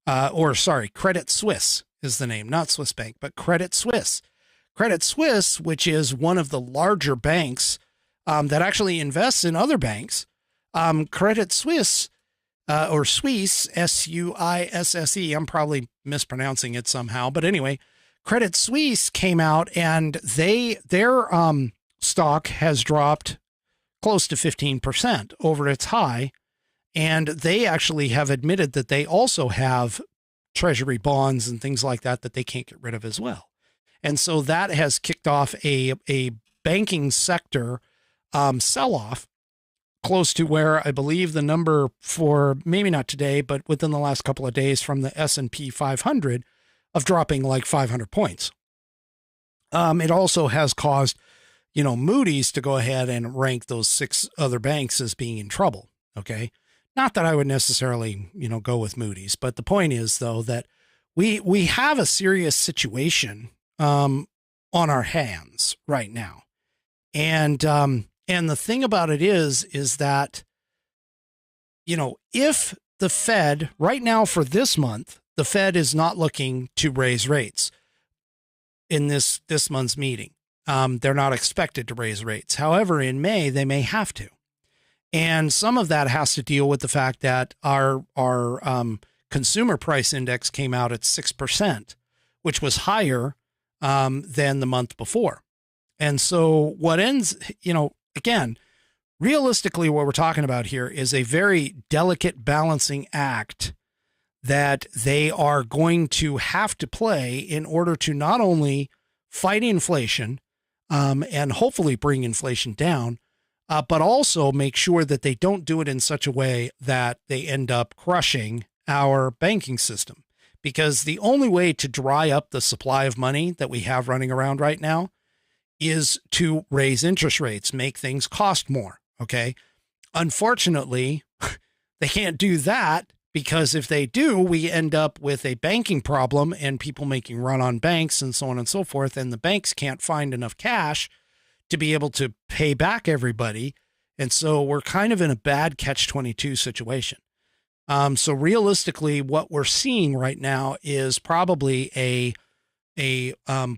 Credit Suisse is the name, not Swiss Bank, but Credit Suisse. Credit Suisse, which is one of the larger banks that actually invests in other banks. Credit Suisse, or Suisse, S-U-I-S-S-E. I'm probably mispronouncing it somehow, but anyway, Credit Suisse came out and their stock has dropped close to 15% over its high. And they actually have admitted that they also have treasury bonds and things like that they can't get rid of as well. And so that has kicked off a banking sector sell-off close to where I believe the number for, maybe not today, but within the last couple of days from the S&P 500 of dropping like 500 points. It also has caused, Moody's to go ahead and rank those 6 other banks as being in trouble. Okay. Not that I would necessarily, go with Moody's, but the point is though, that we have a serious situation, on our hands right now. And the thing about it is that, if the Fed right now for this month, the Fed is not looking to raise rates in this month's meeting. They're not expected to raise rates. However, in May, they may have to. And some of that has to deal with the fact that our consumer price index came out at 6%, which was higher than the month before. And so what ends, again, realistically, what we're talking about here is a very delicate balancing act that they are going to have to play in order to not only fight inflation and hopefully bring inflation down, but also make sure that they don't do it in such a way that they end up crushing our banking system. Because the only way to dry up the supply of money that we have running around right now is to raise interest rates, make things cost more. Okay. Unfortunately, they can't do that, because if they do, we end up with a banking problem and people making run on banks and so on and so forth. And the banks can't find enough cash to be able to pay back everybody. And so we're kind of in a bad catch-22 situation. So realistically, what we're seeing right now is probably a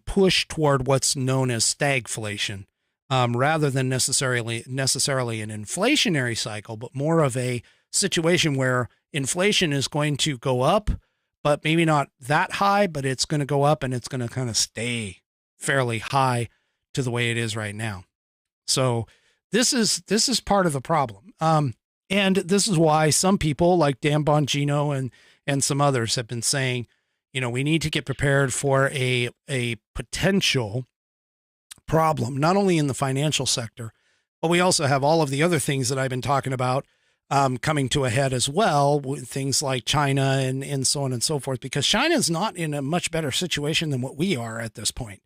push toward what's known as stagflation, rather than necessarily an inflationary cycle, but more of a situation where inflation is going to go up, but maybe not that high, but it's going to go up and it's going to kind of stay fairly high to the way it is right now. So this is part of the problem. And this is why some people like Dan Bongino and some others have been saying, we need to get prepared for a potential problem, not only in the financial sector, but we also have all of the other things that I've been talking about coming to a head as well, with things like China and so on and so forth, because China is not in a much better situation than what we are at this point.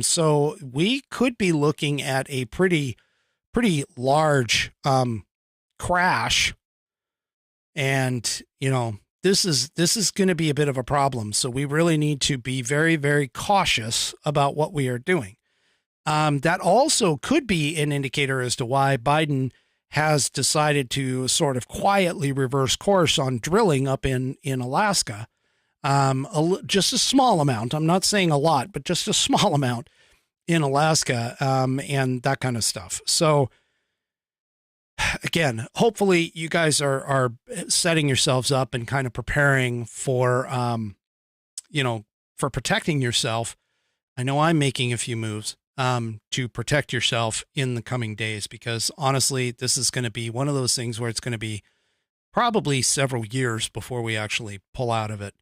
So we could be looking at a pretty large crash, and this is going to be a bit of a problem. So we really need to be very, very cautious about what we are doing. That also could be an indicator as to why Biden has decided to sort of quietly reverse course on drilling up in Alaska. Just a small amount. I'm not saying a lot, but just a small amount in Alaska, and that kind of stuff. So again, hopefully you guys are setting yourselves up and kind of preparing for, for protecting yourself, I know I'm making a few moves to protect yourself in the coming days, because honestly, this is going to be one of those things where it's going to be probably several years before we actually pull out of it,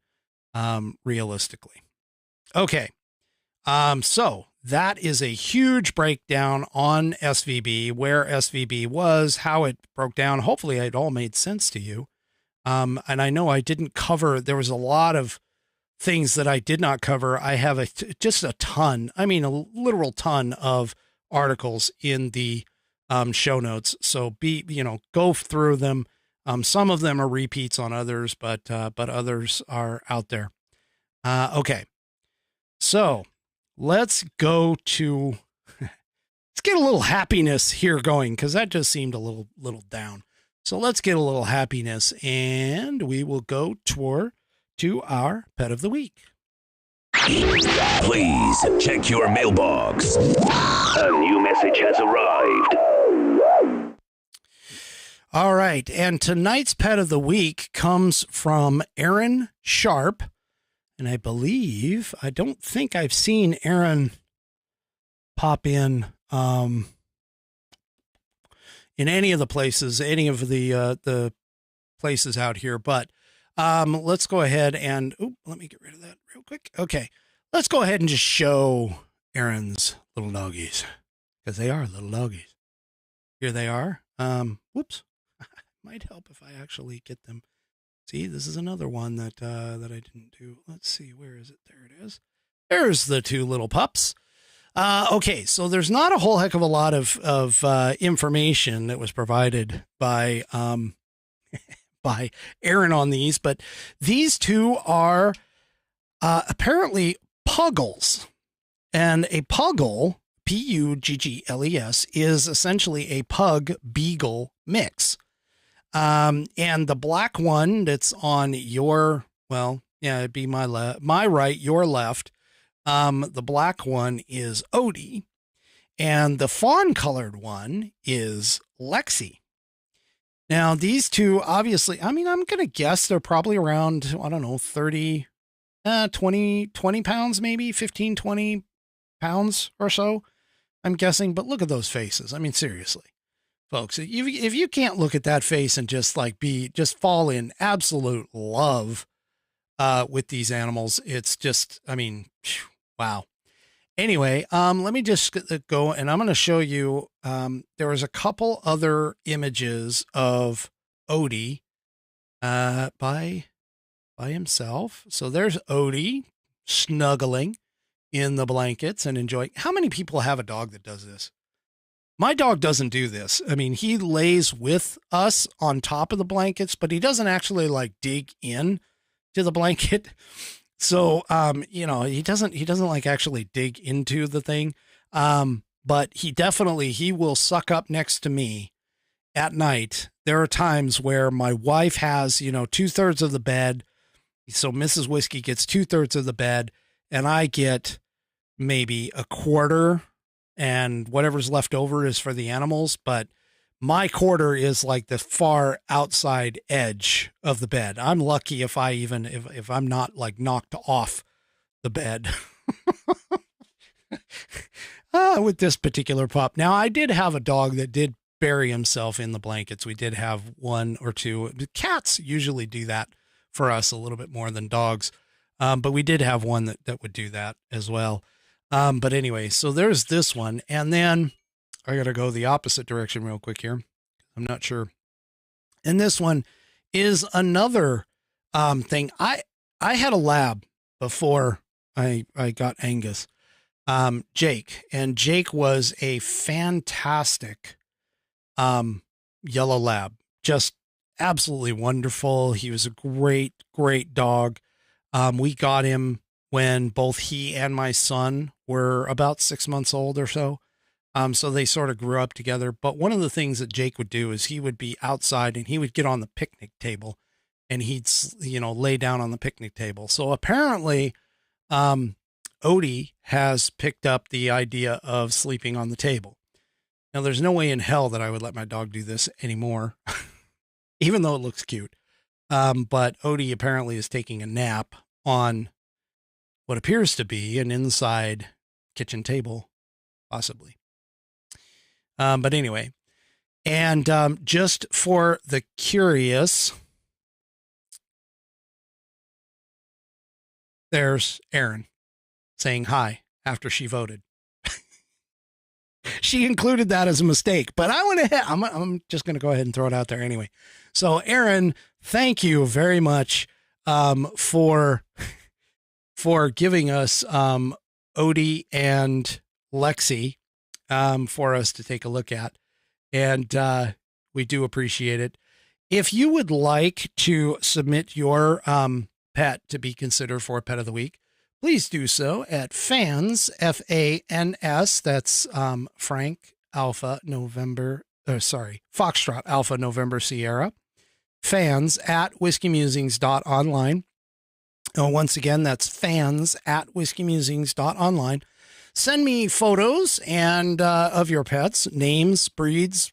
realistically. Okay. So that is a huge breakdown on SVB, where SVB was, how it broke down. Hopefully it all made sense to you. And I know I didn't cover, there was a lot of things that I did not cover. I have just a ton, I mean, a literal ton of articles in the show notes. So go through them. Some of them are repeats on others, but others are out there. Okay. So let's go to, let's get a little happiness here going, because that just seemed a little down. So let's get a little happiness, and we will go to our pet of the week. Please check your mailbox. A new message has arrived. All right. And tonight's pet of the week comes from Aaron Sharp. And I don't think I've seen Aaron pop in any of the places, any of the places out here. But let's go ahead and, let me get rid of that real quick. Okay. Let's go ahead and just show Aaron's little doggies, because they are little doggies. Here they are. Whoops. Might help if I actually get them. See, this is another one that I didn't do. Let's see, where is it? There it is. There's the two little pups. Okay, so there's not a whole heck of a lot of information that was provided by by Aaron on these, but these two are apparently puggles, and a puggle, Puggles, is essentially a pug beagle mix. And the black one that's on your, it'd be my right, your left. The black one is Odie, and the fawn colored one is Lexi. Now these two, obviously, I mean, I'm going to guess they're probably around, 20 pounds, maybe 15, 20 pounds or so, I'm guessing. But look at those faces. I mean, seriously. Folks, if you can't look at that face and just fall in absolute love with these animals, it's just, I mean, wow. Anyway, let me just go, and I'm going to show you, there was a couple other images of Odie by himself. So there's Odie snuggling in the blankets and enjoying. How many people have a dog that does this? My dog doesn't do this. I mean, he lays with us on top of the blankets, but he doesn't actually dig in to the blanket. So, he doesn't actually dig into the thing. But he will suck up next to me at night. There are times where my wife has, 2/3 of the bed. So Mrs. Whiskey gets 2/3 of the bed, and I get maybe a quarter, and whatever's left over is for the animals. But my quarter is like the far outside edge of the bed. I'm lucky if I'm not knocked off the bed with this particular pup. Now, I did have a dog that did bury himself in the blankets. We did have one or two. Cats usually do that for us a little bit more than dogs. But we did have one that would do that as well. But anyway, so there's this one. And then I got to go the opposite direction real quick here. I'm not sure. And this one is another thing. I had a lab before I got Angus, Jake, and Jake was a fantastic yellow lab, just absolutely wonderful. He was a great, great dog. We got him when both he and my son were about 6 months old or so. So they sort of grew up together. But one of the things that Jake would do is he would be outside and he would get on the picnic table and he'd, lay down on the picnic table. So apparently, Odie has picked up the idea of sleeping on the table. Now, there's no way in hell that I would let my dog do this anymore, even though it looks cute. But Odie apparently is taking a nap on what appears to be an inside kitchen table, possibly. But anyway, and just for the curious, there's Erin saying hi after she voted. She included that as a mistake, but I went ahead. I'm just going to go ahead and throw it out there anyway. So Erin, thank you very much for giving us Odie and Lexi for us to take a look at. And we do appreciate it. If you would like to submit your pet to be considered for Pet of the Week, please do so at fans, FANS, that's Frank Alpha November, Foxtrot Alpha November Sierra, fans at whiskeymusings.online. Once again, that's fans at whiskeymusings.online. Send me photos and of your pets, names, breeds,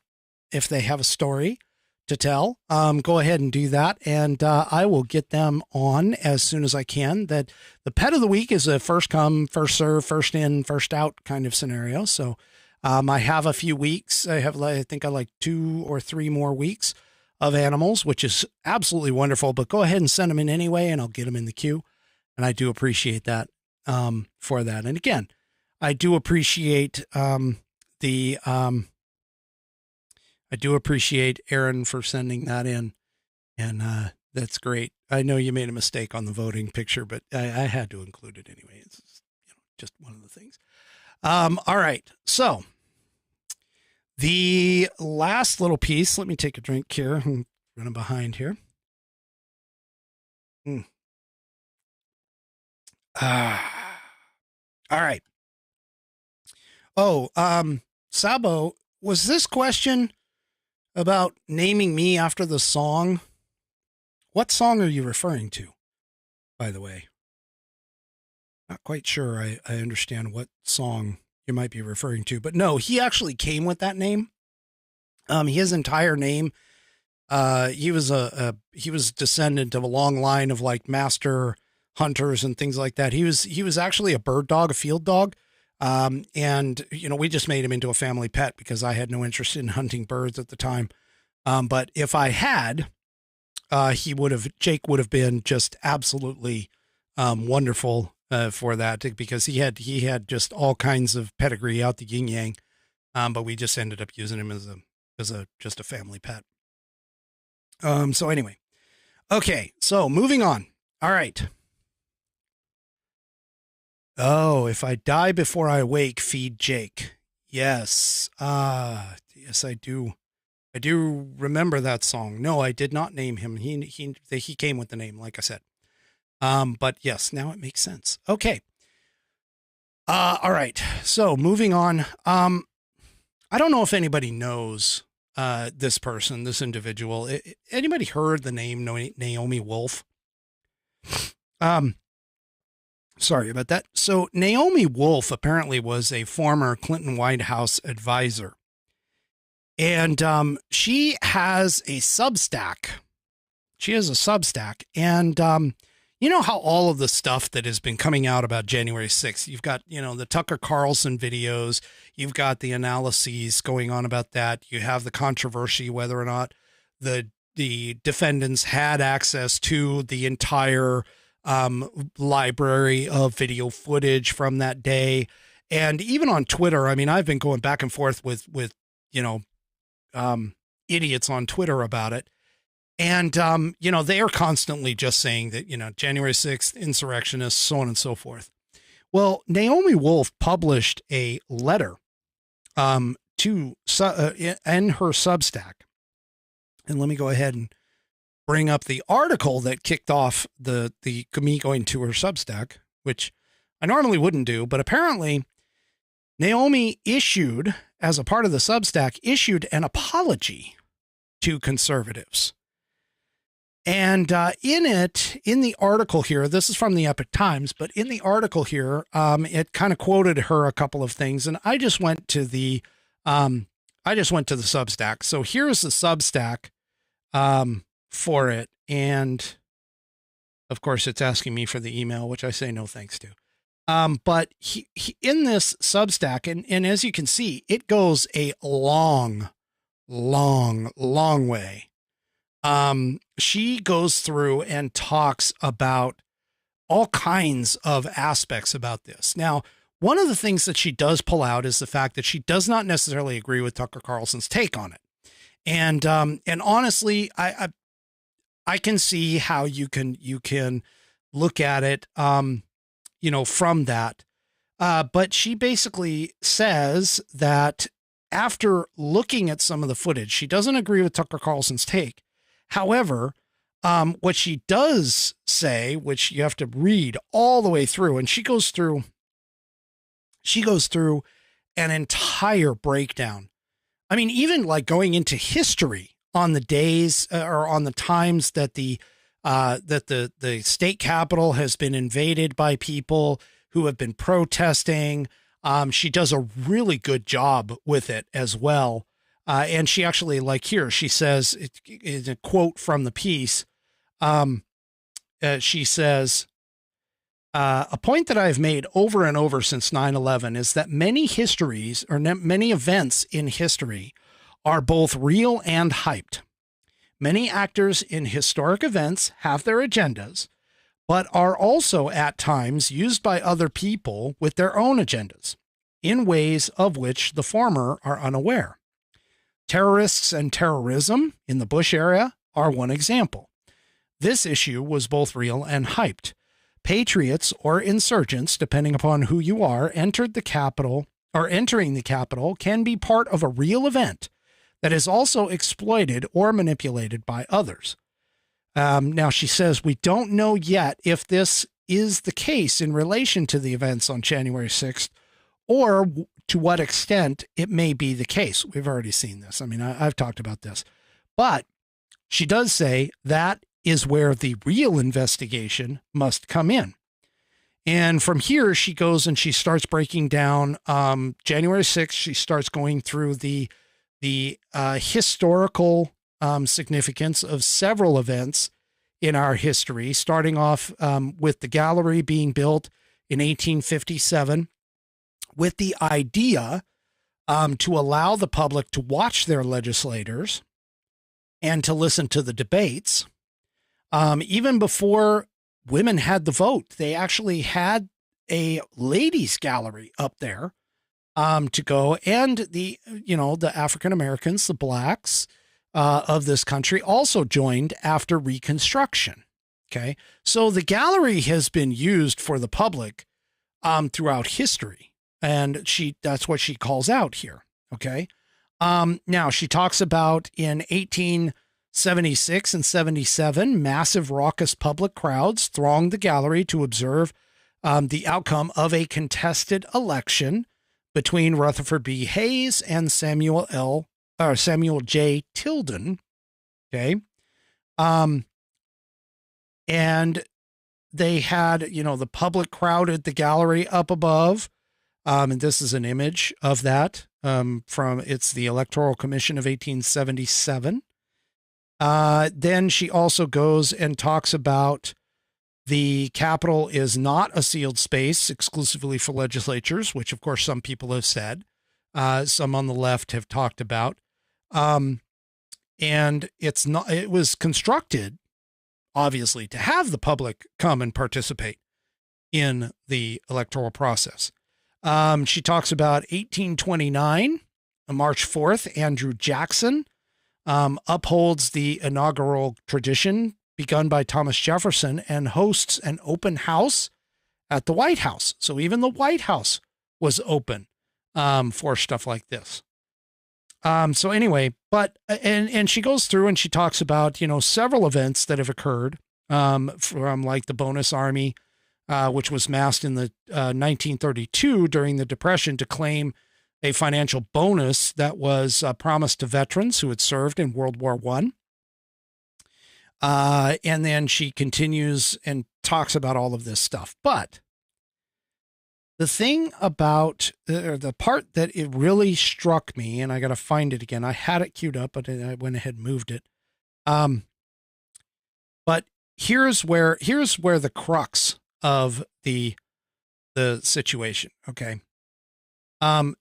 if they have a story to tell. Go ahead and do that, and I will get them on as soon as I can. That the Pet of the Week is a first come, first serve, first in, first out kind of scenario. So I have a few weeks. I think I like 2 or 3 more weeks of animals, which is absolutely wonderful. But go ahead and send them in anyway, and I'll get them in the queue. And I do appreciate that for that. And again, I do appreciate I do appreciate Erin for sending that in, and that's great. I know you made a mistake on the voting picture, but I had to include it anyway. It's just one of the things. All right, so the last little piece. Let me take a drink here. I'm running behind here. All right. Oh, Sabo, was this question about naming me after the song? What song are you referring to, by the way? Not quite sure I understand what song you might be referring to, but no, he actually came with that name. His entire name, he was descendant of a long line of like master hunters and things like that. He was actually a bird dog, a field dog. And we just made him into a family pet because I had no interest in hunting birds at the time. But if I had, Jake would have been just absolutely, wonderful, for that, because he had just all kinds of pedigree out the yin yang. But we just ended up using him as just a family pet. So anyway, okay. So moving on. All right. Oh, if I die before I wake, feed Jake. Yes. Yes, I do. I do remember that song. No, I did not name him. He came with the name, like I said. But yes, now it makes sense. Okay. All right. So moving on. I don't know if anybody knows, this person, this individual. Anybody heard the name Naomi Wolf? Sorry about that. So Naomi Wolf apparently was a former Clinton White House advisor. And she has a Substack. And you know how all of the stuff that has been coming out about January 6th, you've got, the Tucker Carlson videos, you've got the analyses going on about that. You have the controversy, whether or not the defendants had access to the entire library of video footage from that day. And even on Twitter, I mean, I've been going back and forth with idiots on Twitter about it. And, they are constantly just saying that, January 6th, insurrectionists, so on and so forth. Well, Naomi Wolf published a letter in her Substack. And let me go ahead and bring up the article that kicked off the me going to her Substack, which I normally wouldn't do, but apparently Naomi as a part of the Substack, issued an apology to conservatives. And in the article here, this is from the Epoch Times, but in the article here, it kind of quoted her a couple of things, and I just went to the Substack. So here's the Substack for it, and of course, it's asking me for the email, which I say no thanks to. But he in this Substack, and as you can see, it goes a long way. She goes through and talks about all kinds of aspects about this. Now, one of the things that she does pull out is the fact that she does not necessarily agree with Tucker Carlson's take on it. And honestly, I can see how you can look at it, from that. But she basically says that after looking at some of the footage, she doesn't agree with Tucker Carlson's take. However, what she does say, which you have to read all the way through, and she goes through an entire breakdown. I mean, even like going into history on the days or on the times that the state capitol has been invaded by people who have been protesting. She does a really good job with it as well. And she actually, like here, she says, it's a quote from the piece. She says, a point that I've made over and over since 9/11 is that many histories or many events in history are both real and hyped. Many actors in historic events have their agendas, but are also at times used by other people with their own agendas in ways of which the former are unaware. Terrorists and terrorism in the Bush era are one example. This issue was both real and hyped. Patriots or insurgents, depending upon who you are, entering the Capitol can be part of a real event that is also exploited or manipulated by others. Now, she says, we don't know yet if this is the case in relation to the events on January 6th or to what extent it may be the case. We've already seen this. I mean, I've talked about this. But she does say that is where the real investigation must come in. And from here, she goes and she starts breaking down January 6th. She starts going through the historical significance of several events in our history, starting off with the gallery being built in 1857 with the idea to allow the public to watch their legislators and to listen to the debates. Even before women had the vote, they actually had a ladies' gallery up there to go. And the African Americans, the blacks of this country also joined after Reconstruction. Okay. So the gallery has been used for the public throughout history. And that's what she calls out here. Okay. Now she talks about in 1876 and 77, massive raucous public crowds thronged the gallery to observe the outcome of a contested election between Rutherford B. Hayes and Samuel J. Tilden. Okay. And they had, the public crowded the gallery up above. And this is an image of that it's the Electoral Commission of 1877. Then she also goes and talks about the Capitol is not a sealed space exclusively for legislatures, which of course some people have said, some on the left have talked about. And it was constructed obviously to have the public come and participate in the electoral process. She talks about 1829, March 4th, Andrew Jackson upholds the inaugural tradition begun by Thomas Jefferson and hosts an open house at the White House. So even the White House was open for stuff like this. So anyway, and she goes through and she talks about, several events that have occurred from like the Bonus Army, which was massed in the 1932 during the Depression to claim a financial bonus that was promised to veterans who had served in World War I. And then she continues and talks about all of this stuff. But the thing about the part that it really struck me, and I got to find it again. I had it queued up, but I went ahead and moved it. But here's where the crux of the the situation. Okay.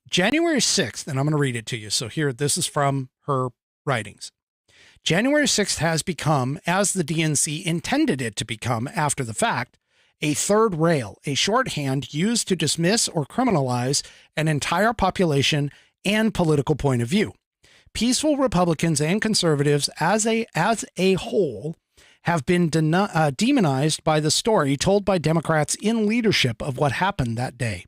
January 6th, and I'm going to read it to you. So here, this is from her writings. January 6th has become, as the DNC intended it to become after the fact, a third rail, a shorthand used to dismiss or criminalize an entire population and political point of view. Peaceful Republicans and conservatives as a whole have been demonized by the story told by Democrats in leadership of what happened that day.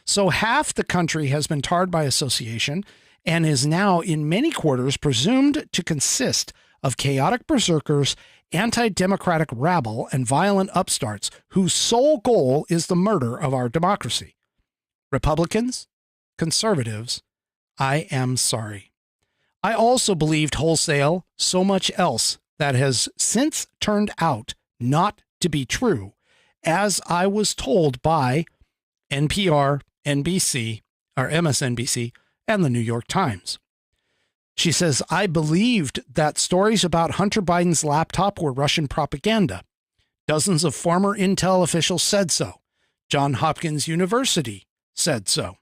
So half the country has been tarred by association and is now in many quarters presumed to consist of chaotic berserkers, anti-democratic rabble, and violent upstarts whose sole goal is the murder of our democracy. Republicans, conservatives, I am sorry. I also believed wholesale so much else that has since turned out not to be true, as I was told by NPR, NBC, or MSNBC, and the New York Times. She says, I believed that stories about Hunter Biden's laptop were Russian propaganda. Dozens of former Intel officials said so. Johns Hopkins University said so.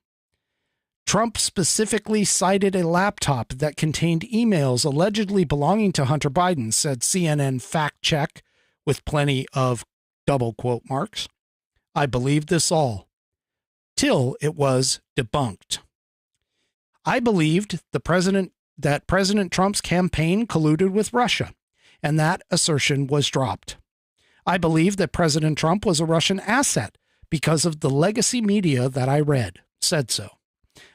Trump specifically cited a laptop that contained emails allegedly belonging to Hunter Biden, said CNN fact check with plenty of double quote marks. I believed this all, till it was debunked. I believed that President Trump's campaign colluded with Russia, and that assertion was dropped. I believed that President Trump was a Russian asset because of the legacy media that I read, said so.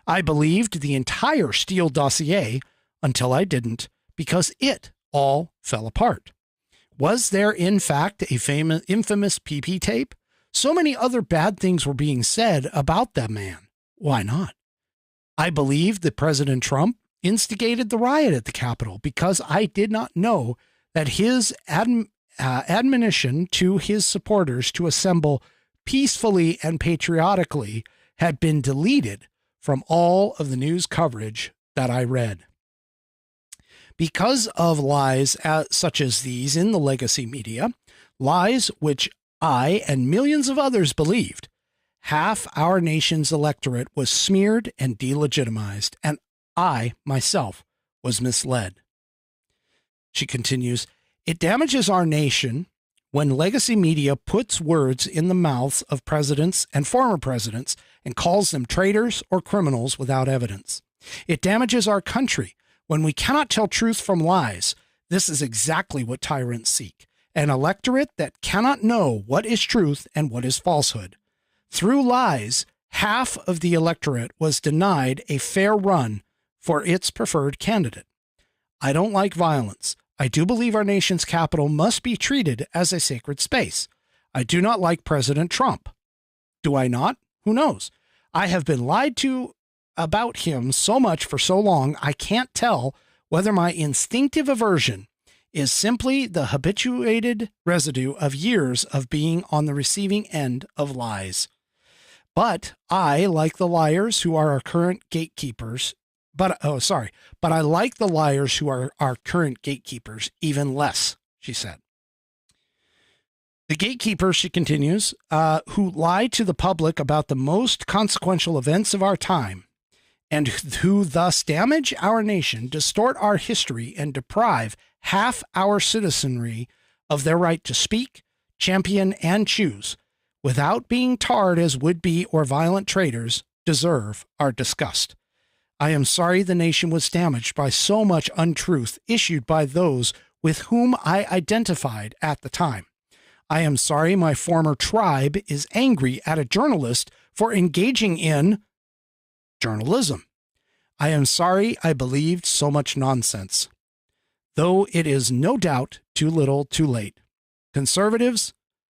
I believed the entire Steele dossier until I didn't, because it all fell apart. Was there, in fact, a infamous PP tape? So many other bad things were being said about that man. Why not? I believed that President Trump instigated the riot at the Capitol because I did not know that his admonition to his supporters to assemble peacefully and patriotically had been deleted from all of the news coverage that I read. Because of lies such as these in the legacy media, lies which I and millions of others believed, half our nation's electorate was smeared and delegitimized, and I, myself, was misled. She continues, it damages our nation when legacy media puts words in the mouths of presidents and former presidents and calls them traitors or criminals without evidence. It damages our country when we cannot tell truth from lies. This is exactly what tyrants seek, an electorate that cannot know what is truth and what is falsehood. Through lies, half of the electorate was denied a fair run for its preferred candidate. I don't like violence. I do believe our nation's capital must be treated as a sacred space. I do not like President Trump. Do I not? Who knows? I have been lied to about him so much for so long, I can't tell whether my instinctive aversion is simply the habituated residue of years of being on the receiving end of lies. But I like the liars who are our current gatekeepers. But I like the liars who are our current gatekeepers even less, she said. The gatekeepers, she continues, who lie to the public about the most consequential events of our time, and who thus damage our nation, distort our history, and deprive half our citizenry of their right to speak, champion, and choose, without being tarred as would-be or violent traitors, deserve our disgust. I am sorry the nation was damaged by so much untruth issued by those with whom I identified at the time. I am sorry my former tribe is angry at a journalist for engaging in journalism. I am sorry I believed so much nonsense, though it is no doubt too little too late. Conservatives,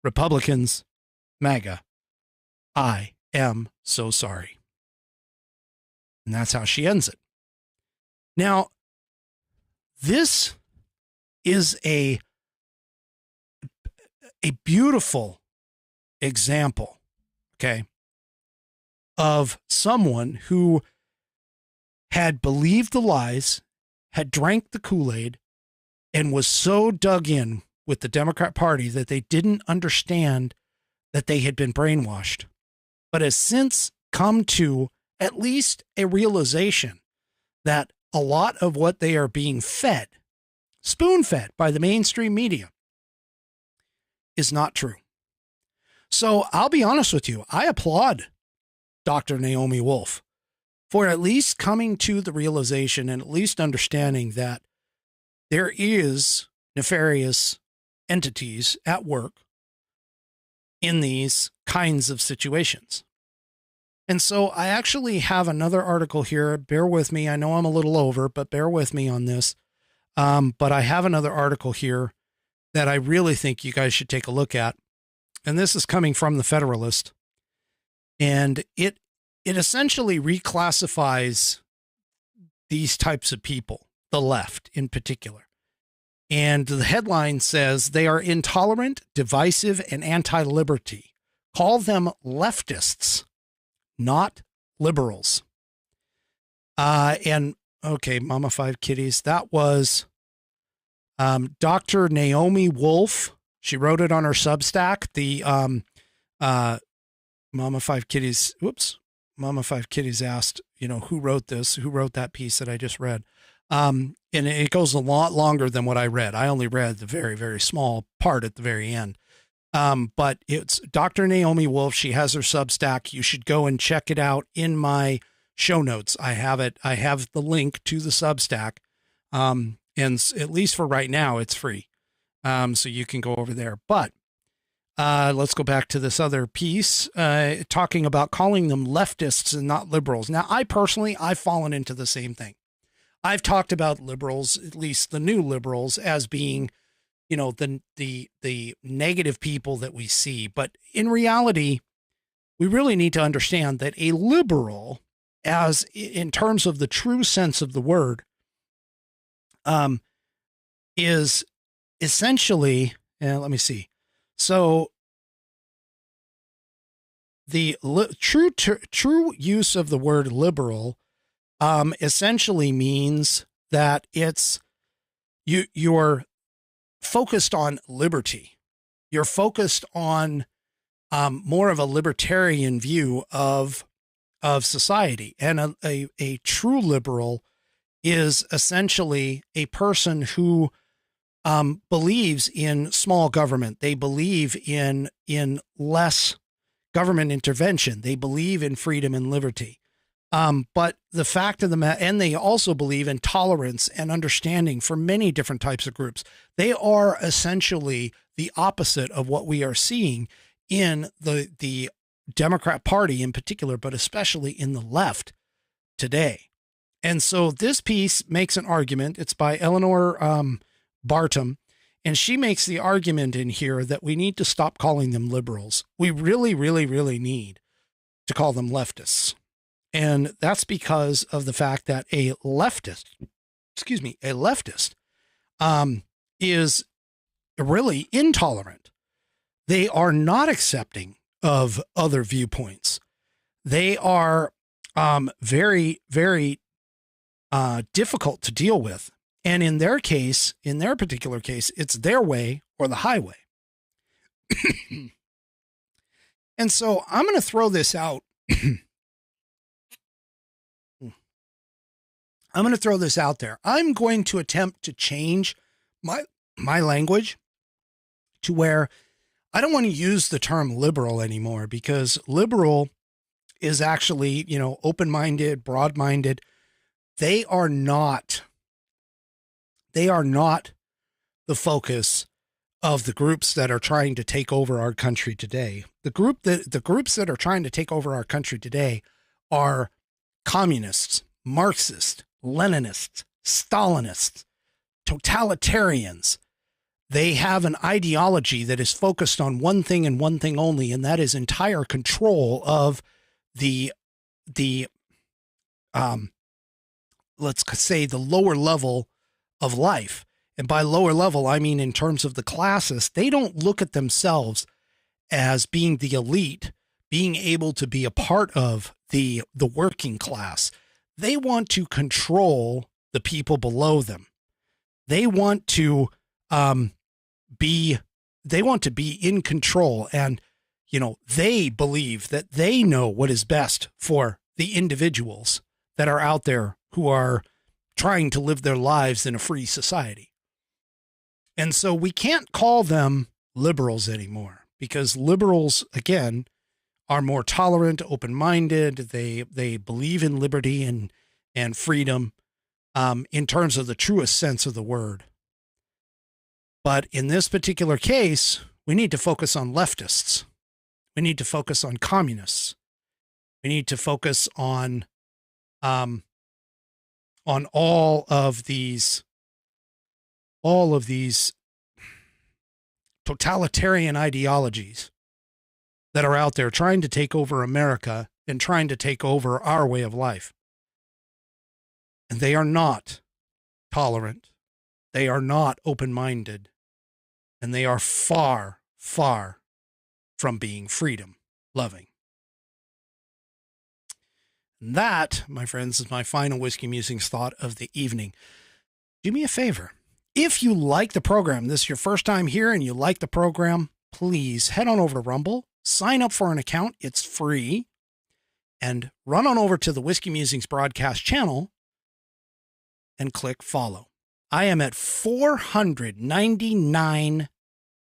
Republicans, MAGA, I am so sorry. And that's how she ends it. Now, this is a beautiful example, okay, of someone who had believed the lies, had drank the Kool-Aid, and was so dug in with the Democrat Party that they didn't understand that they had been brainwashed. but has since come to at least a realization that a lot of what they are being fed, spoon-fed by the mainstream media, is not true. So I'll be honest with you. I applaud Dr. Naomi Wolf for at least coming to the realization and at least understanding that there is nefarious entities at work in these kinds of situations. And so I actually have another article here. Bear with me. I know I'm a little over, but bear with me on this. But I have another article here that I really think you guys should take a look at. And this is coming from the Federalist. And it essentially reclassifies these types of people, the left in particular. And the headline says they are intolerant, divisive, and anti-liberty. Call them leftists, not liberals. And okay, Mama Five Kitties, that was Dr. Naomi Wolf. She wrote it on her Substack. The Mama Five Kitties, Mama Five Kitties asked, who wrote this? Who wrote that piece that I just read? And it goes a lot longer than what I read. I only read the very, very small part at the very end. But it's Dr. Naomi Wolf. She has her Substack. You should go and check it out in my show notes. I have it. I have the link to the Substack. And at least for right now, it's free. So you can go over there. But let's go back to this other piece, talking about calling them leftists and not liberals. Now, I've fallen into the same thing. I've talked about liberals, at least the new liberals, as being, the negative people that we see. But in reality, we really need to understand that a liberal, as in terms of the true sense of the word, is essentially, let me see. So the true use of the word liberal essentially means that you're focused on liberty. You're focused on more of a libertarian view of society. And a true liberal is essentially a person who believes in small government. They believe in less government intervention. They believe in freedom and liberty. But the fact of the matter, and they also believe in tolerance and understanding for many different types of groups. They are essentially the opposite of what we are seeing in the Democrat Party in particular, but especially in the left today. And so this piece makes an argument. It's by Eleanor Bartum, and she makes the argument in here that we need to stop calling them liberals. We really, really, really need to call them leftists. And that's because of the fact that a leftist is really intolerant. They are not accepting of other viewpoints. They are very, very difficult to deal with. And in their particular case, it's their way or the highway. And so I'm going to throw this out. I'm going to throw this out there. I'm going to attempt to change my language to where I don't want to use the term liberal anymore, because liberal is actually, open-minded, broad-minded. They are not the focus of the groups that are trying to take over our country today. The groups that are trying to take over our country today are communists, Marxists, Leninists, Stalinists, totalitarians. They have an ideology that is focused on one thing and one thing only, and that is entire control of the let's say the lower level of life. And by lower level, I mean in terms of the classes. They don't look at themselves as being the elite, being able to be a part of the working class. They want to control the people below them. They want to be in control. And they believe that they know what is best for the individuals that are out there who are trying to live their lives in a free society. And so we can't call them liberals anymore, because liberals, again, are more tolerant, open-minded. They believe in liberty and freedom in terms of the truest sense of the word. But in this particular case, we need to focus on leftists. We need to focus on communists. We need to focus on all of these totalitarian ideologies that are out there trying to take over America and trying to take over our way of life. And they are not tolerant. They are not open-minded. And they are far, far from being freedom-loving. And that, my friends, is my final Whiskey Musings thought of the evening. Do me a favor. If you like the program, this is your first time here and you like the program, please head on over to Rumble, sign up for an account. It's free. And run on over to the Whiskey Musings Broadcast channel and click follow. I am at 499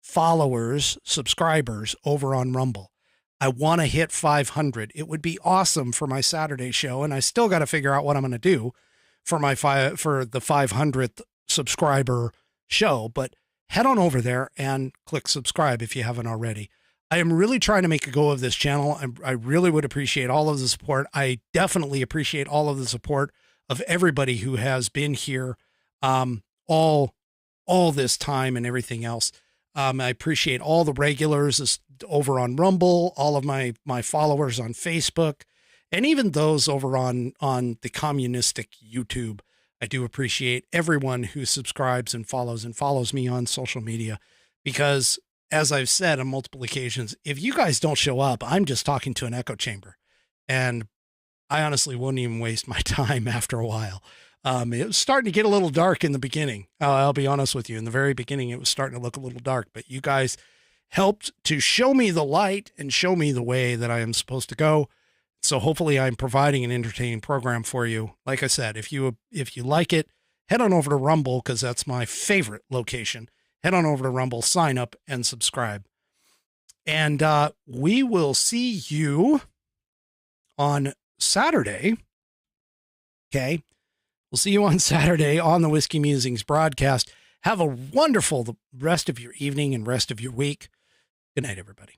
followers, subscribers over on Rumble. I want to hit 500. It would be awesome for my Saturday show, and I still got to figure out what I'm going to do for the 500th subscriber show, but head on over there and click subscribe if you haven't already. I am really trying to make a go of this channel. I really would appreciate all of the support. I definitely appreciate all of the support of everybody who has been here all this time and everything else. I appreciate all the regulars over on Rumble, all of my followers on Facebook, and even those over on the communistic YouTube. I do appreciate everyone who subscribes and follows me on social media, because as I've said on multiple occasions, if you guys don't show up, I'm just talking to an echo chamber, and I honestly wouldn't even waste my time after a while. It was starting to get a little dark in the beginning. I'll be honest with you. In the very beginning, it was starting to look a little dark, but you guys helped to show me the light and show me the way that I am supposed to go. So hopefully I'm providing an entertaining program for you. Like I said, if you like it, head on over to Rumble, because that's my favorite location. Head on over to Rumble, sign up, and subscribe. And we will see you on Saturday. Okay. We'll see you on Saturday on the Whiskey Musings Broadcast. Have a wonderful rest of your evening and rest of your week. Good night, everybody.